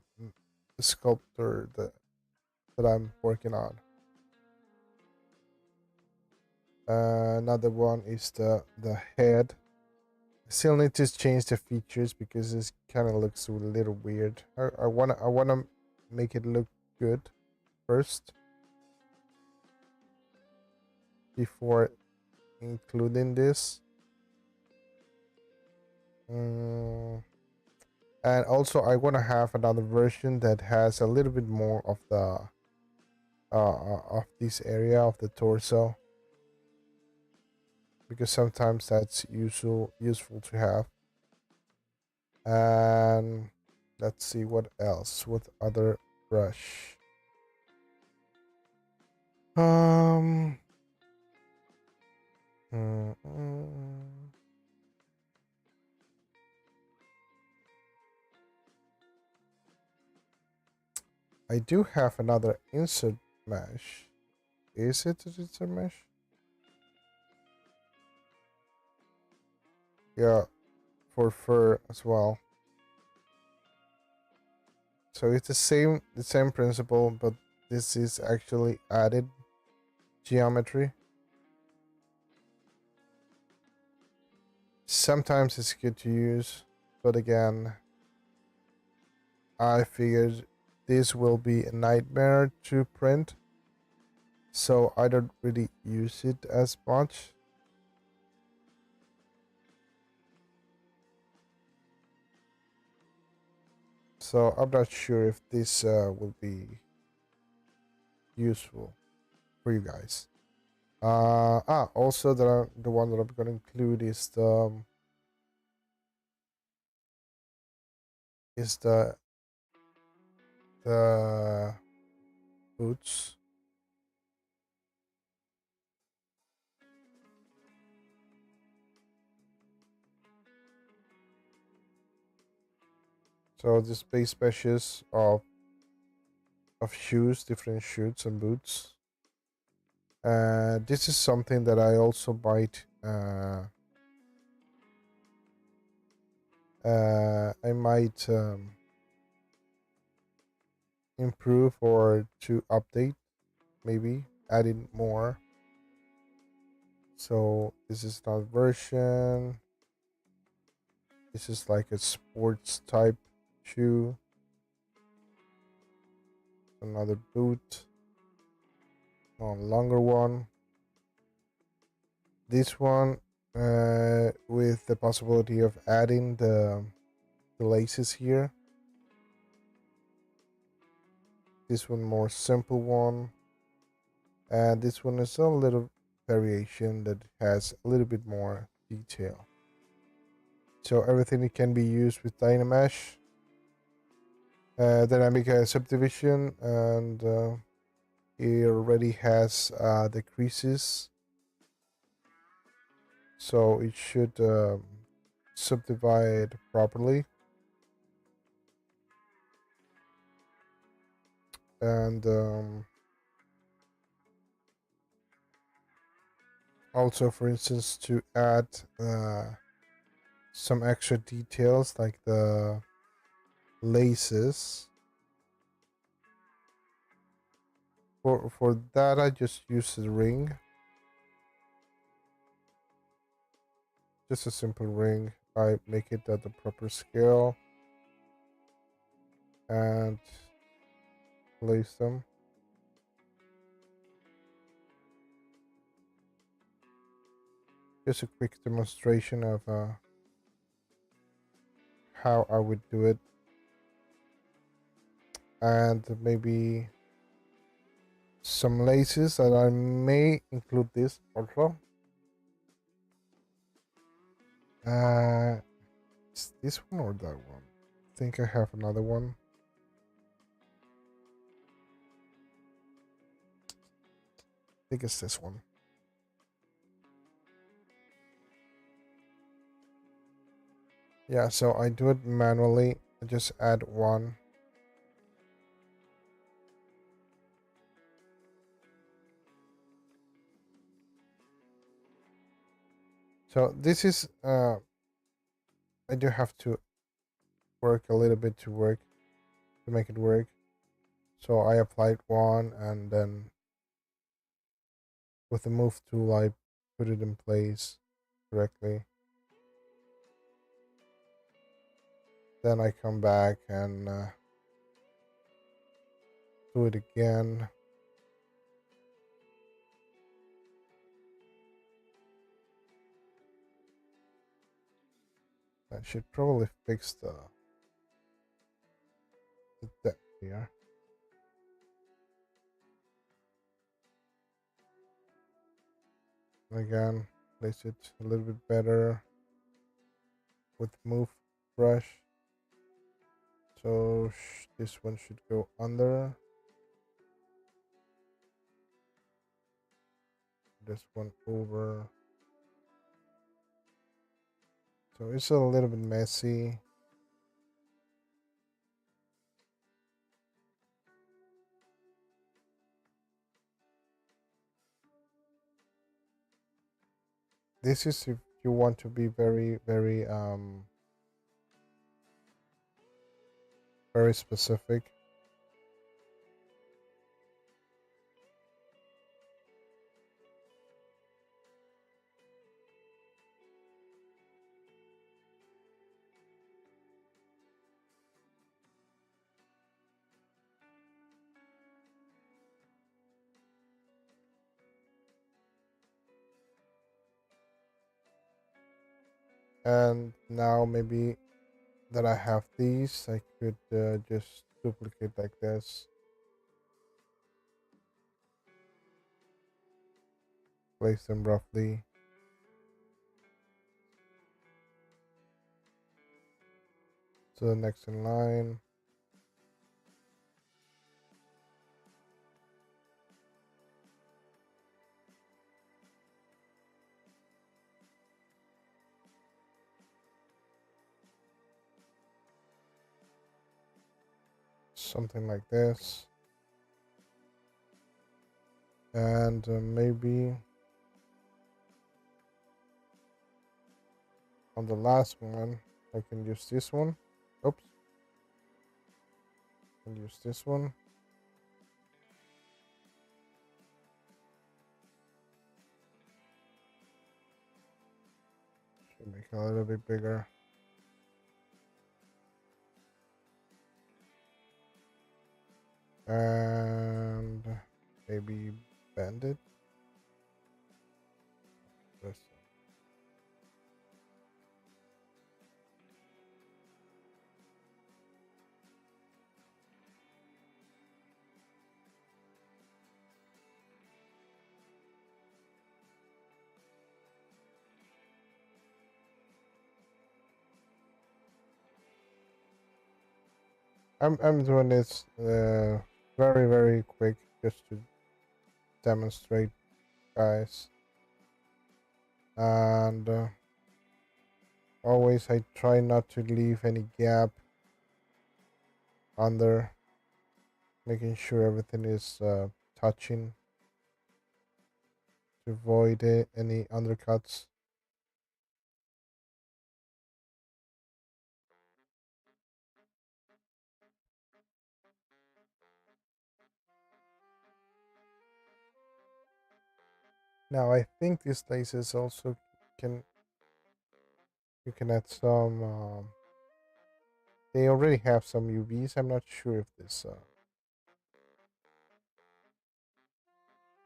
sculptor that I'm working on. Another one is the head. Still need to change the features because this kind of looks a little weird. I wanna make it look good first before including this. And also I want to have another version that has a little bit more of the of this area of the torso, because sometimes that's useful to have. And let's see what else with other brush. um mm, mm. I do have another insert mesh. Is it an insert mesh? Yeah, for fur as well. So it's the same principle, but this is actually added geometry. Sometimes it's good to use, but again, I figured this will be a nightmare to print, so I don't really use it as much. So I'm not sure if this will be useful for you guys. Also the one that I'm gonna include is is the the boots. So this base meshes of shoes, different shoes and boots. This is something that I also might improve or to update, maybe adding more. So this is not version. This is like a sports type shoe. Another boot. Longer one. This one with the possibility of adding the laces here. This one more simple one. And this one is a little variation that has a little bit more detail. So everything can be used with Dynamesh, dynamic subdivision, and it already has the creases, so it should subdivide properly. And also, for instance, to add some extra details like the laces. For that, I just use a ring. Just a simple ring. I make it at the proper scale and place them. Just a quick demonstration of how I would do it. And maybe some laces, and I may include this also. Is this one or that one? I think I have another one. I think it's this one. Yeah, so I do it manually. I just add one. So this is I do have to work a little bit to make it work. So I applied one, and then with the move tool I put it in place correctly. Then I come back and do it again. That should probably fix the depth here. Again, place it a little bit better with move brush. So this one should go under. This one over. So it's a little bit messy. This is if you want to be very specific. And now maybe that I have these, I could just duplicate like this. Place them roughly. So the next in line. something like this. And maybe on the last one, I can use this one. Oops. I can use this one. Should make it a little bit bigger. And maybe bend it. This. I'm doing this very quick just to demonstrate, guys. And always I try not to leave any gap under, making sure everything is touching to avoid any undercuts. Now I think these laces also can, you can add some they already have some UVs. I'm not sure if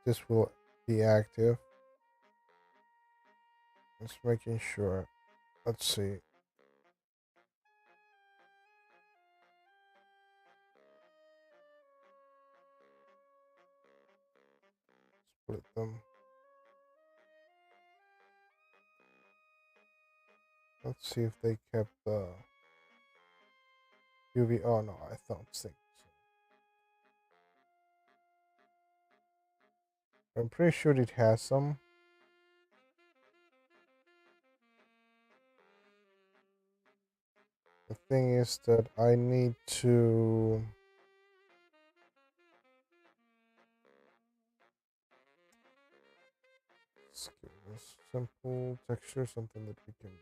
this will be active. Just making sure. Let's see. Split them. Let's see if they kept the UV. Oh no, I don't think so. I'm pretty sure it has some. The thing is that I need to skip this simple texture, something that we can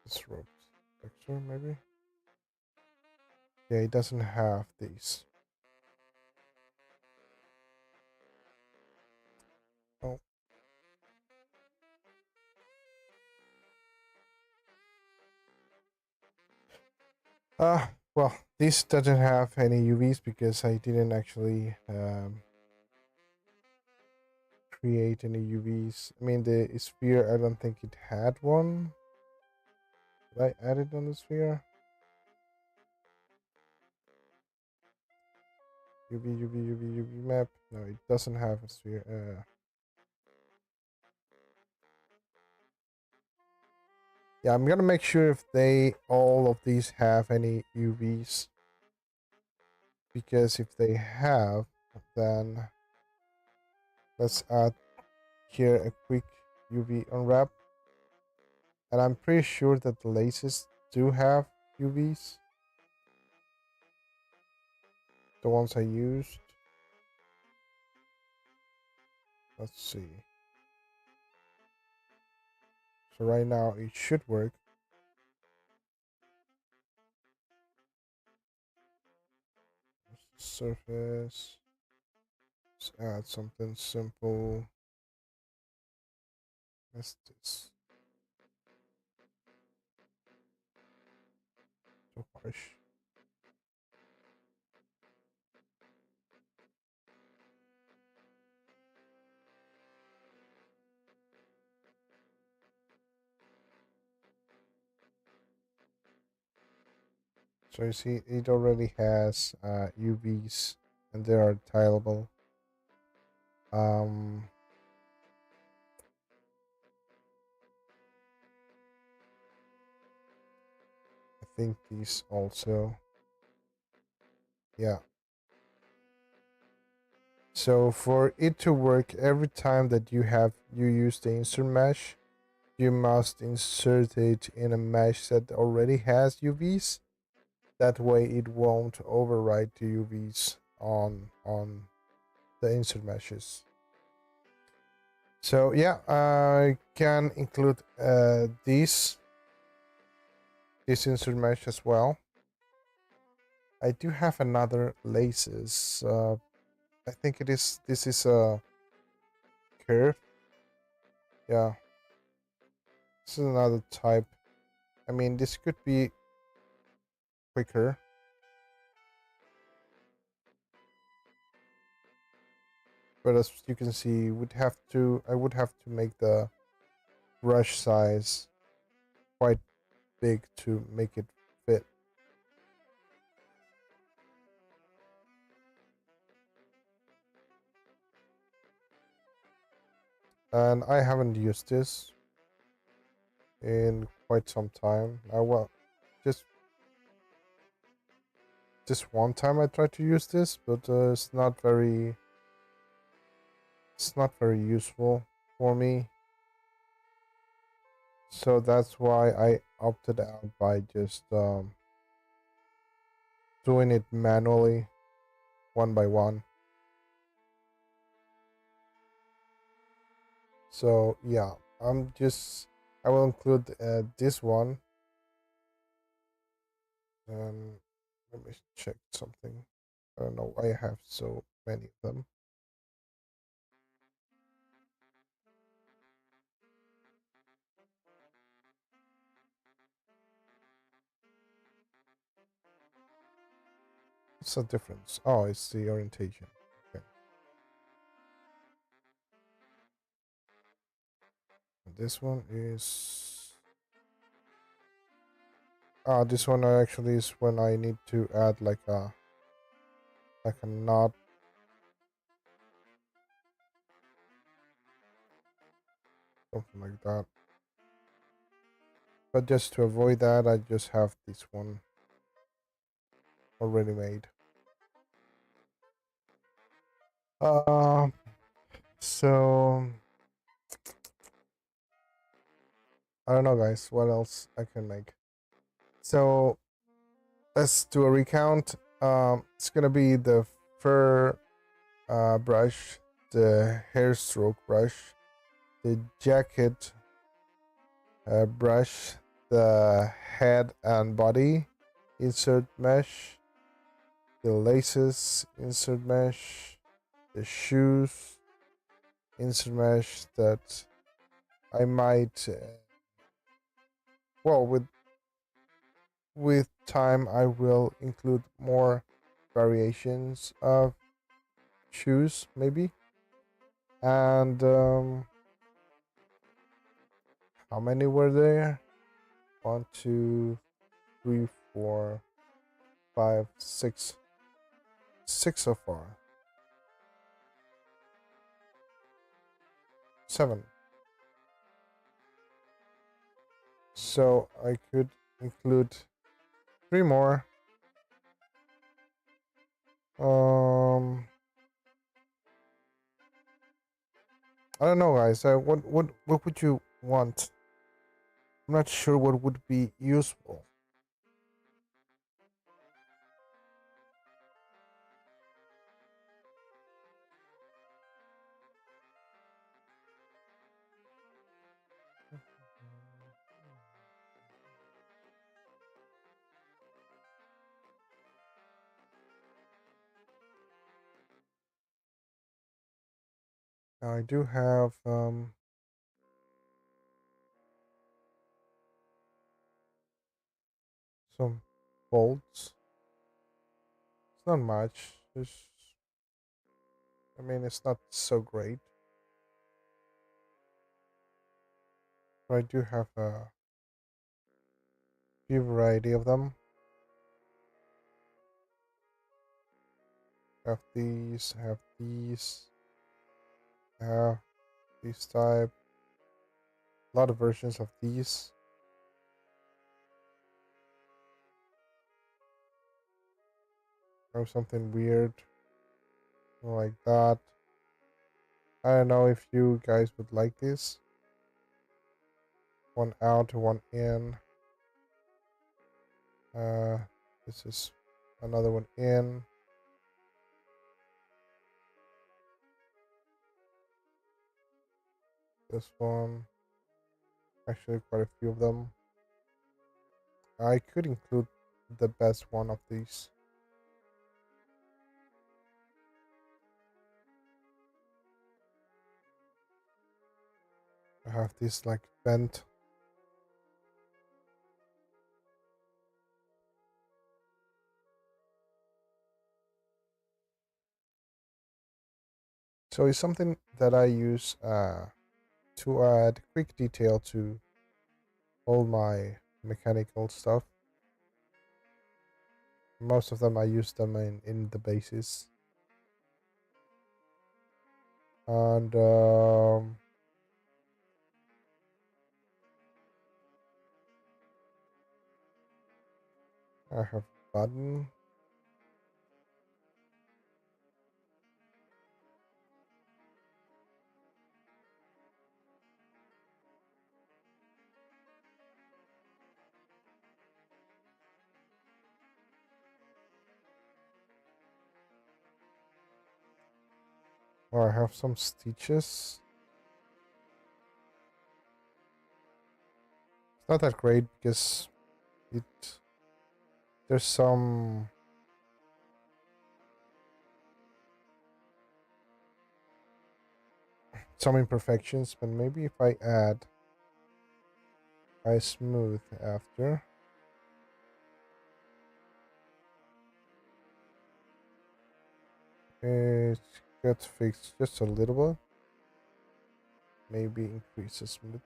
disrupt texture maybe. Yeah, it doesn't have these. Oh. Well, this doesn't have any UVs because I didn't actually create any UVs. I mean, the sphere, I don't think it had one. Did I add it on the sphere? UV map. No, it doesn't have a sphere. Yeah, I'm gonna make sure if all of these have any UVs. Because if they have, then let's add here a quick UV unwrap. And I'm pretty sure that the laces do have UVs. The ones I used. Let's see. So right now it should work. Surface. Let's add something simple. What's this? So harsh. So you see, it already has UVs, and they are tileable. I think these also. Yeah. So for it to work, every time that you use the insert mesh, you must insert it in a mesh that already has UVs. That way it won't override the UVs on the insert meshes. So yeah, I can include this insert mesh as well. I do have another laces. I think this is a curve. Yeah, this is another type. I mean, this could be quicker. But as you can see, I would have to make the brush size quite big to make it fit. And I haven't used this in quite some time. Just this one time I tried to use this, but it's not very useful for me. So that's why I opted out by just doing it manually, one by one. So yeah, I will include this one. And let me check something. I don't know why I have so many of them. What's the difference? Oh, it's the orientation. Okay. And this one is. This one actually is when I need to add like a knot. Something like that. But just to avoid that, I just have this one already made. So I don't know, guys. What else I can make? So let's do a recount. It's gonna be the fur brush, the hair stroke brush, the jacket brush, the head and body insert mesh, the laces insert mesh, the shoes insert mesh that I might well with time I will include more variations of shoes maybe. And how many were there? 1, 2, 3, 4, 5, 6. 6 so far. 7. So I could include 3 more. I don't know, guys. What would you want? I'm not sure what would be useful. Now I do have some bolts. It's not much. I mean, it's not so great. But I do have a few variety of them. Have these, have these, have these type. A lot of versions of these. Or something weird like that. I don't know if you guys would like this. one out, one in. This is another one in. This one. Actually, quite a few of them. I could include the best one of these. I have this like vent. So it's something that I use to add quick detail to all my mechanical stuff. Most of them I use them in the bases. And I have button. Oh, I have some stitches. It's not that great because it there's some imperfections, but maybe if I smooth after, it gets fixed just a little bit. Maybe increase the smooth.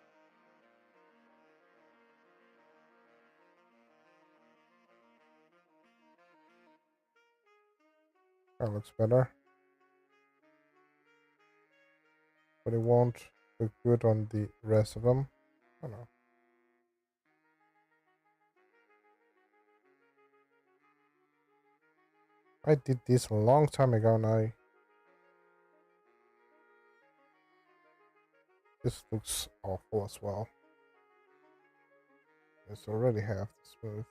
That looks better, but it won't look good on the rest of them. I don't know. I did this a long time ago now. This looks awful as well. It's already half the smooth.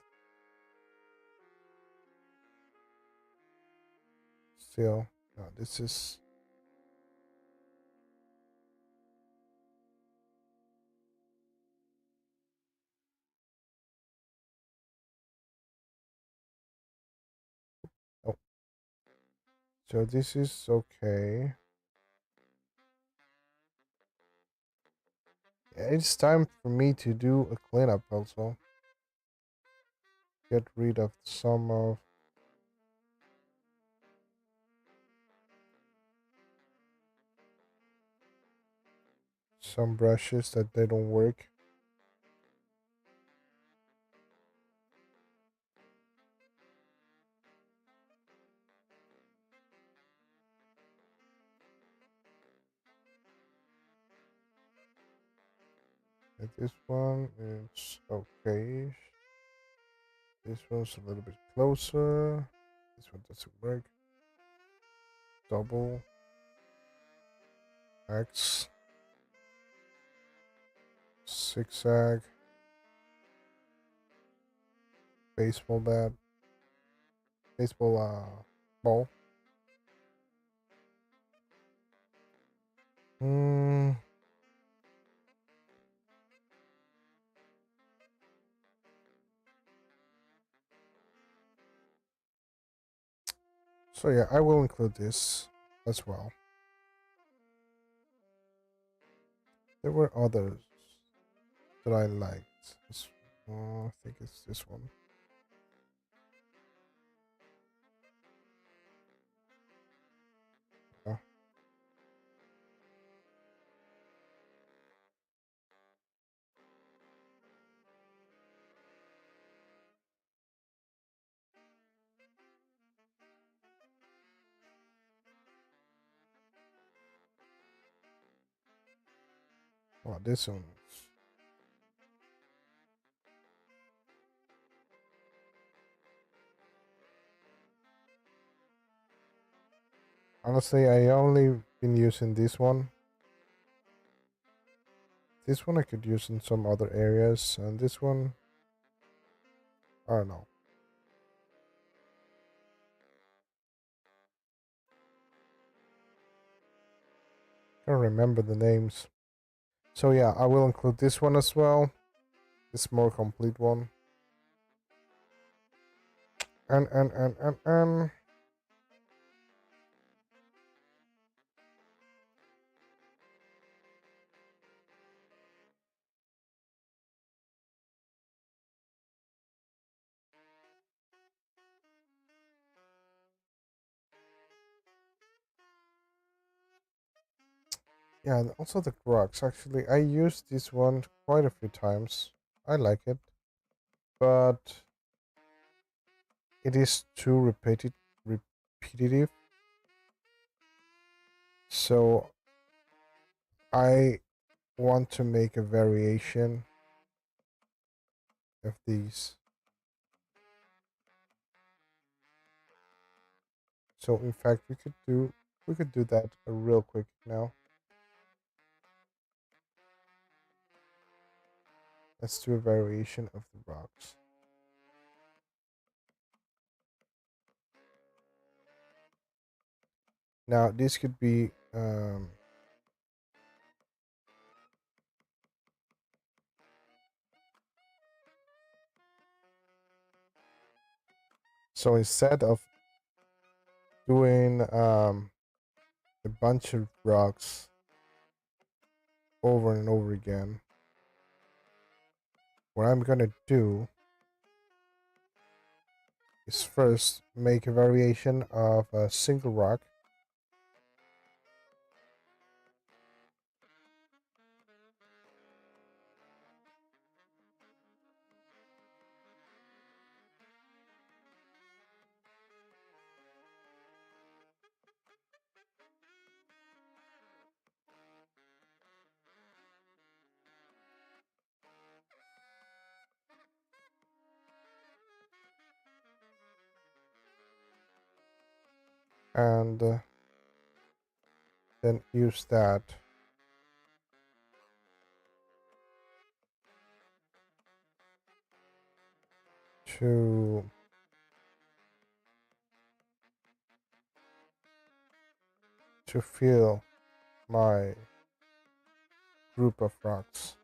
Still, no, this is. Oh, so this is okay. Yeah, it's time for me to do a cleanup also. Get rid of some brushes that they don't work. And this one is okay. This one's a little bit closer. This one doesn't work. Double X zigzag baseball bat baseball ball. Hmm. So yeah, I will include this as well. There were others that I liked. I think it's this one. Yeah. Oh, this one. Honestly, I only been using this one This one I could use in some other areas, and this one, I don't know. I don't remember the names. So yeah, I will include this one as well. This more complete one. And. Yeah, and also the rocks. Actually, I used this one quite a few times. I like it, but it is too repetitive. So I want to make a variation of these. So in fact, we could do that real quick now. Let's do a variation of the rocks. Now this could be so instead of doing a bunch of rocks over and over again, what I'm gonna do is first make a variation of a single rock. And then use that to fill my group of rocks.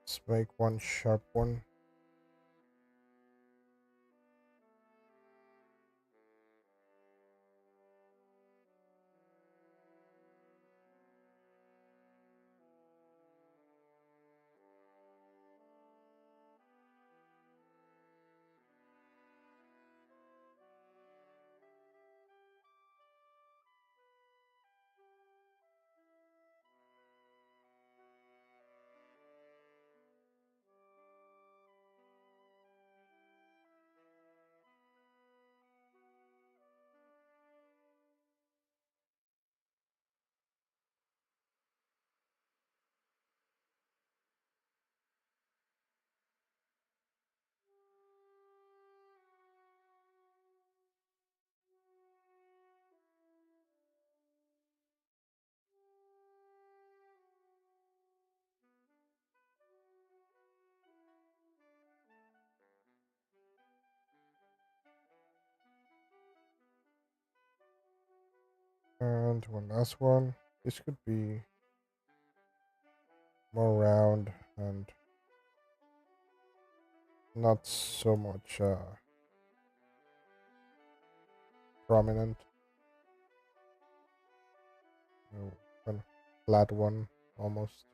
Let's make one sharp one. And one last one. This could be more round and not so much prominent. One flat one almost.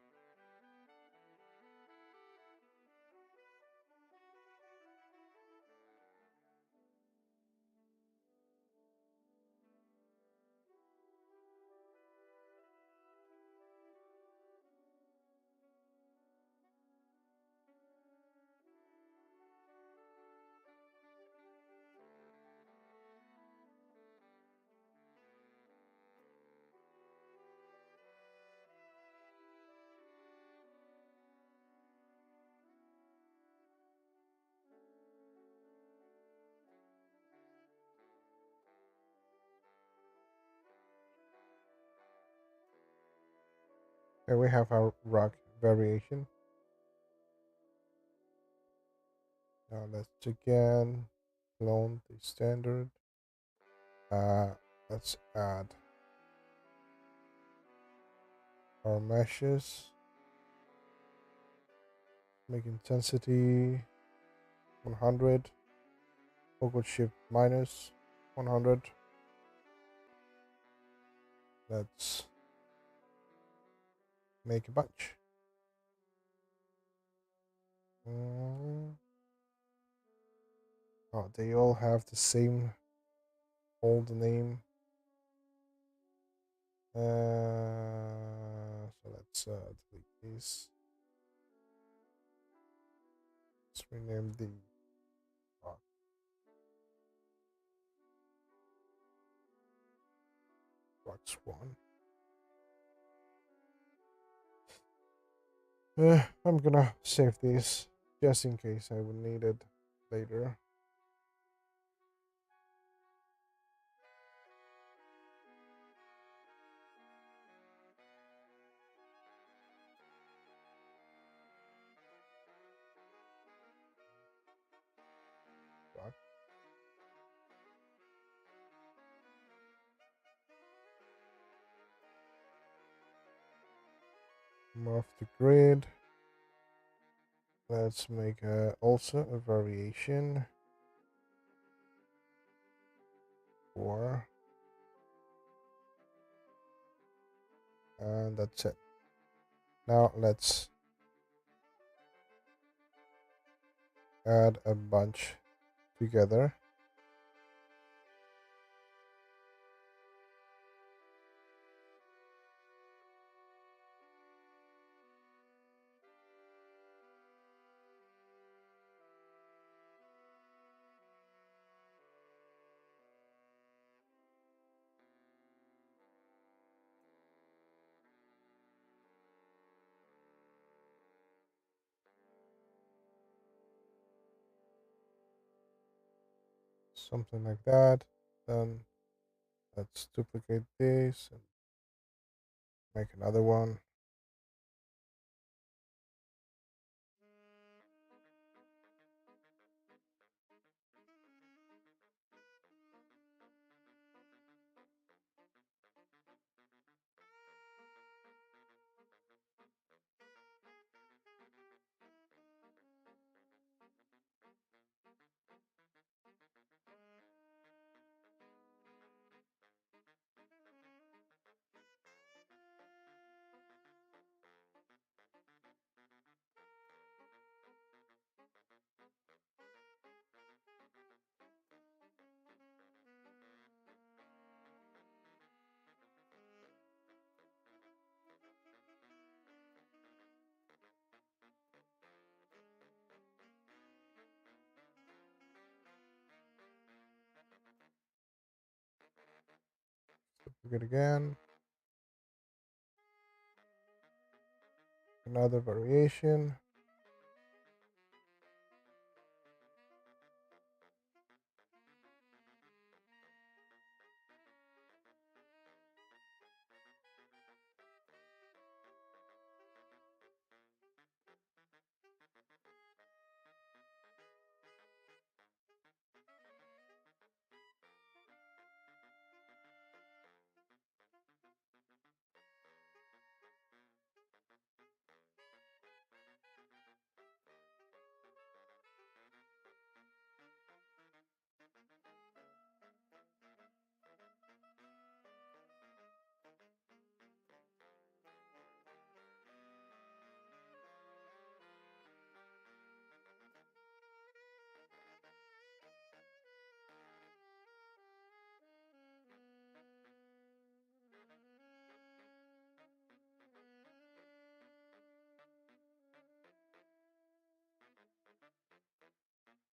Here we have our rock variation. Now let's again clone the standard. Let's add our meshes. Make intensity 100. Focus shift minus 100. Let's make a bunch. Oh, they all have the same old name. So let's delete these. Let's rename the rock Swan. I'm gonna save these just in case I will need it later. Rock. Morph the grid. Let's make also a variation for, and that's it. Now let's add a bunch together. Something like that. Then let's duplicate this and make another one. Duplicate again. Another variation.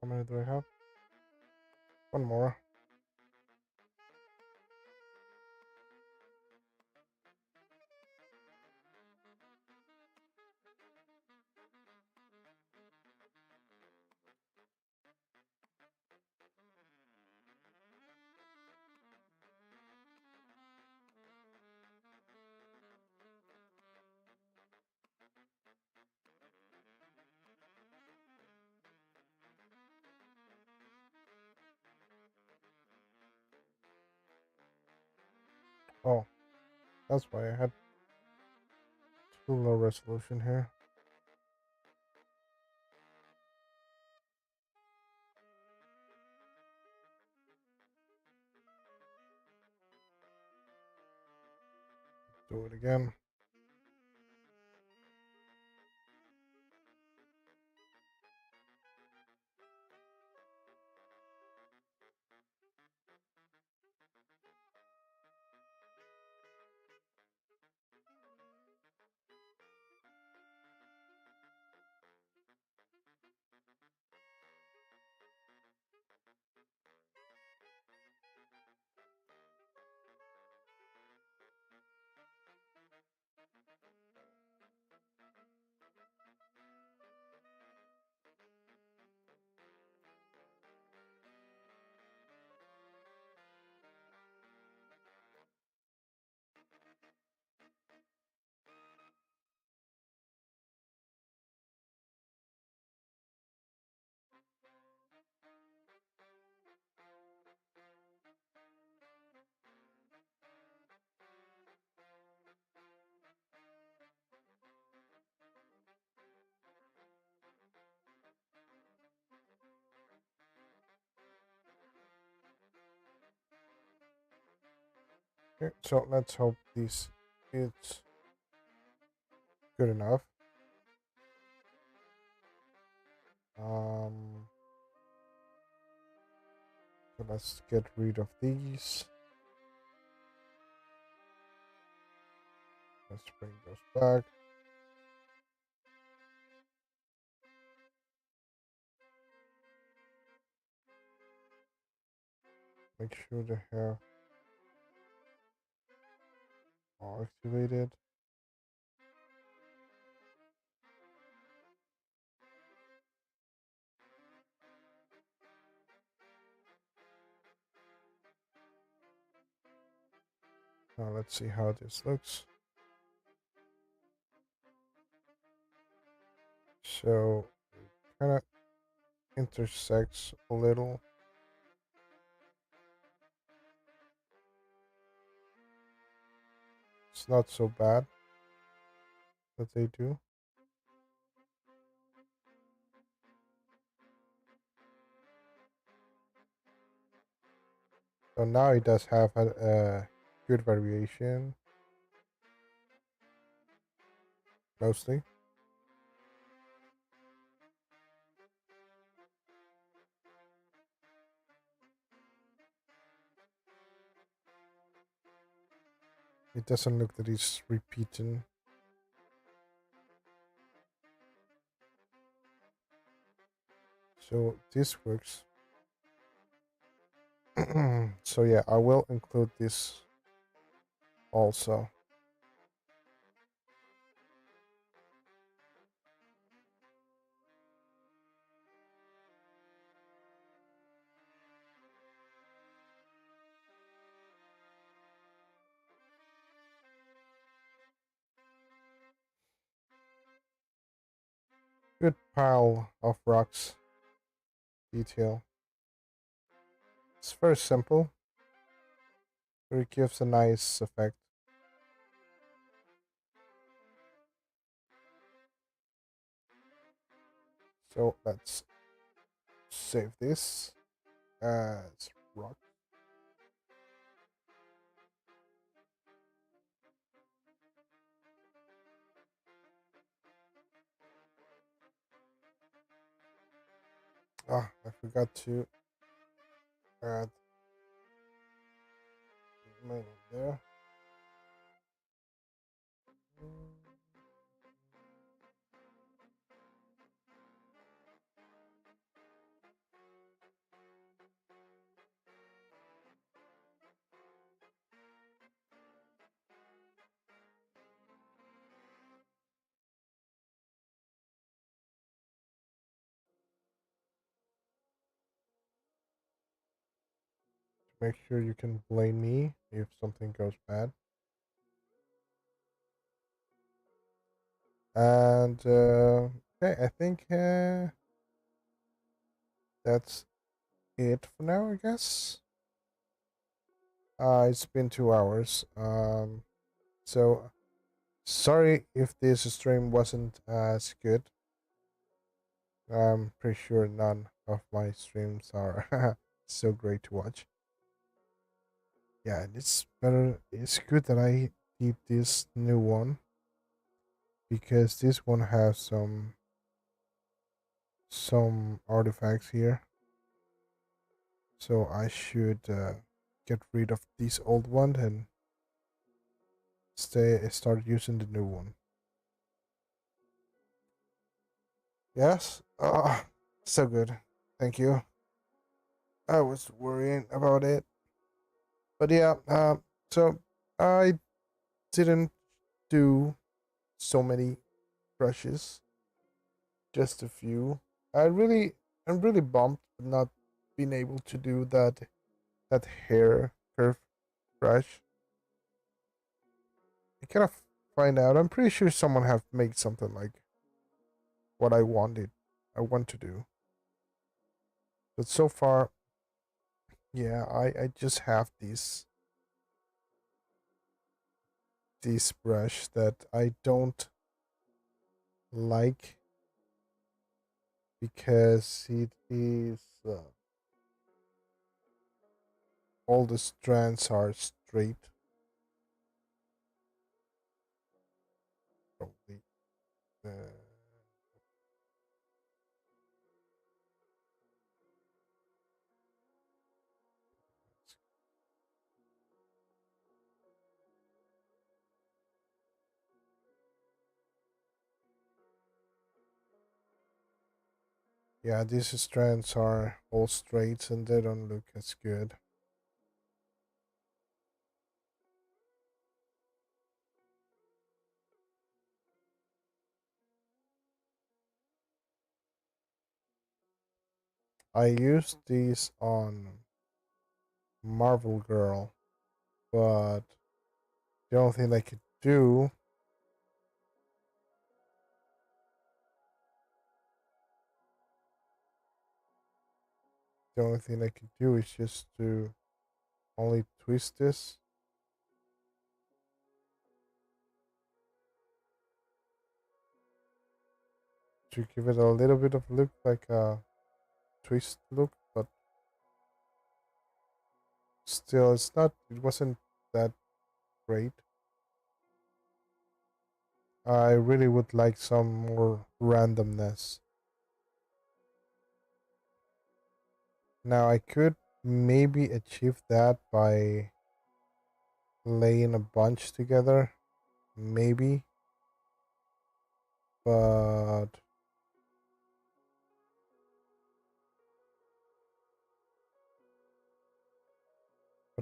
How many do I have? One more. Oh, that's why I had too low resolution here. Do it again. Okay, so let's hope this is good enough. So let's get rid of these. Let's bring those back. Make sure they have all activated. Now let's see how this looks. So kind of intersects a little. It's not so bad that they do. So now it does have a good variation, mostly. It doesn't look that it's repeating. So this works. So yeah, I will include this also. Good pile of rocks detail. It's very simple, but it gives a nice effect. So let's save this as rock. Ah, I forgot to add mine in there. make sure you can blame me if something goes bad. And okay, I think that's it for now, I guess. It's been 2 hours. So sorry if this stream wasn't as good. I'm pretty sure none of my streams are so great to watch. Yeah, and it's better. It's good that I did this new one because this one has some artifacts here. So I should get rid of this old one and start using the new one. Yes. So good. Thank you. I was worrying about it, but yeah. So I didn't do so many brushes, just a few. I'm really bummed not being able to do that hair curve brush. I kind of find out. I'm pretty sure someone have made something like what I want to do. But so far, yeah, I just have this brush that I don't like because it is all the strands are straight. Probably. Uh, yeah, these strands are all straight and they don't look as good. I used these on Marvel Girl, but the only thing I could do is just to only twist this to give it a little bit of look like a twist look, but still it wasn't that great. I really would like some more randomness. Now I could maybe achieve that by laying a bunch together, maybe, but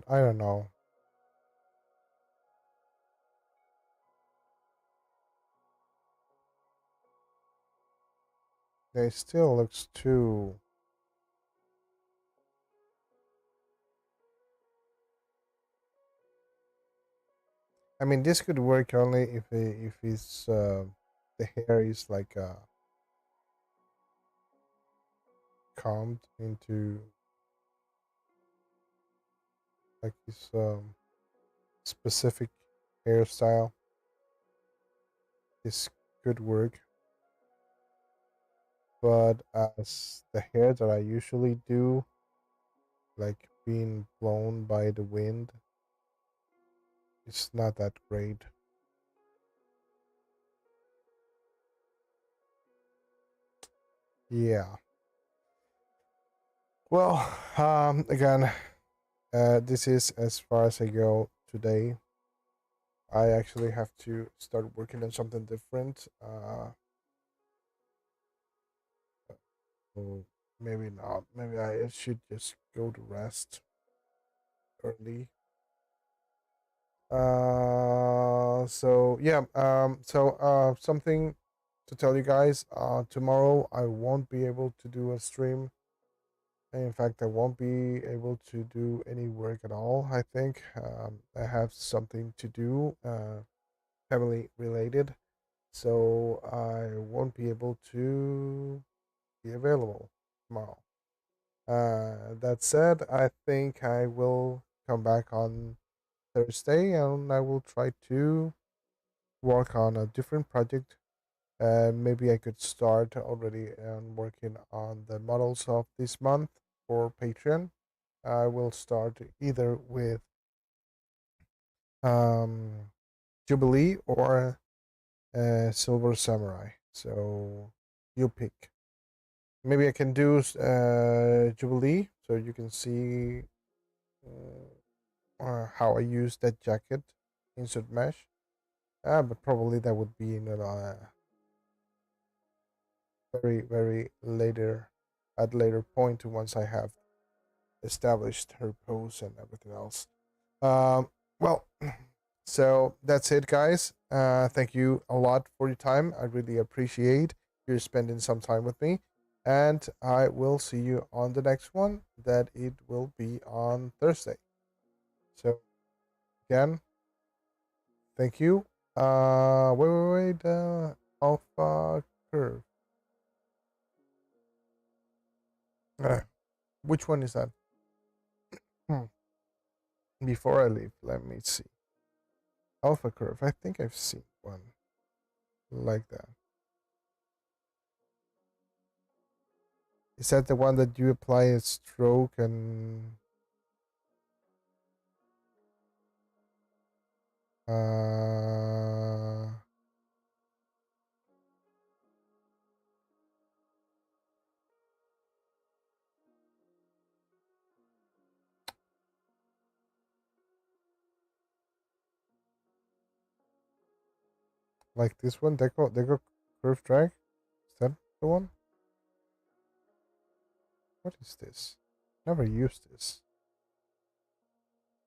I don't know. It still looks too. I mean, this could work only if it's the hair is like combed into like this specific hairstyle. This could work, but as the hair that I usually do, like being blown by the wind, it's not that great. Yeah. Well, again, this is as far as I go today. I actually have to start working on something different. So maybe not. Maybe I should just go to rest early. So yeah. Something to tell you guys. Tomorrow I won't be able to do a stream In fact, I won't be able to do any work at all. I think I have something to do, family related, so I won't be able to be available tomorrow. That said, I think I will come back on Thursday and I will try to work on a different project. Maybe I could start already and working on the models of this month for Patreon. I will start either with um, Jubilee or Silver Samurai. So you pick. Maybe I can do Jubilee so you can see how I use that jacket, insert mesh. But probably that would be in a very later at later point once I have established her pose and everything else. Well, so that's it, guys. Thank you a lot for your time. I really appreciate you spending some time with me, and I will see you on the next one. That it will be on Thursday. So again, thank you. Wait. Alpha curve. Uh, which one is that? Hmm. Before I leave, let me see. Alpha curve. I think I've seen one like that. Is that the one that you apply a stroke and like this one, Deco curve drag? Is that the one? What is this? Never used this.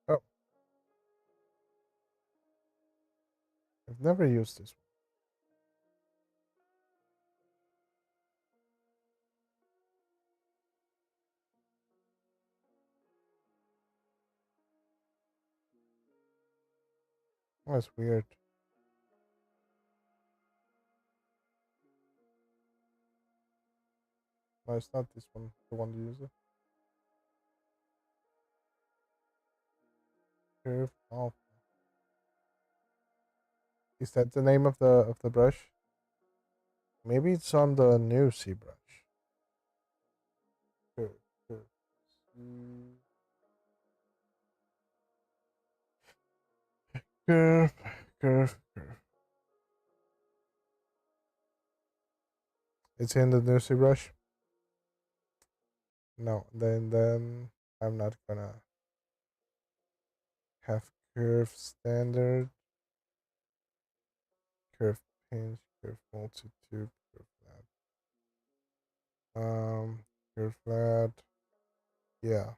Oh, I've never used this one. That's weird. No, it's not this one. The one you use it. Curve off. Is that the name of the brush? Maybe it's on the new C brush. Curve, curve, C, curve, curve, curve. It's in the new C brush. No, then I'm not gonna have curve standard, curve pinch, curve multi-tube, curve flat. Curve flat. Yeah.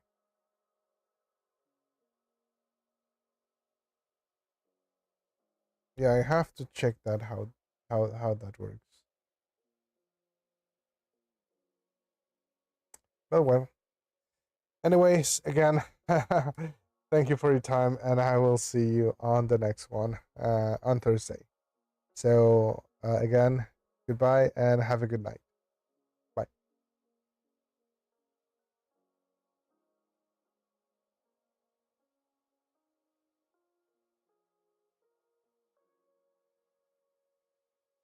Yeah, I have to check that how that works. But well. Anyways, again, thank you for your time and I will see you on the next one on Thursday. So again, goodbye and have a good night.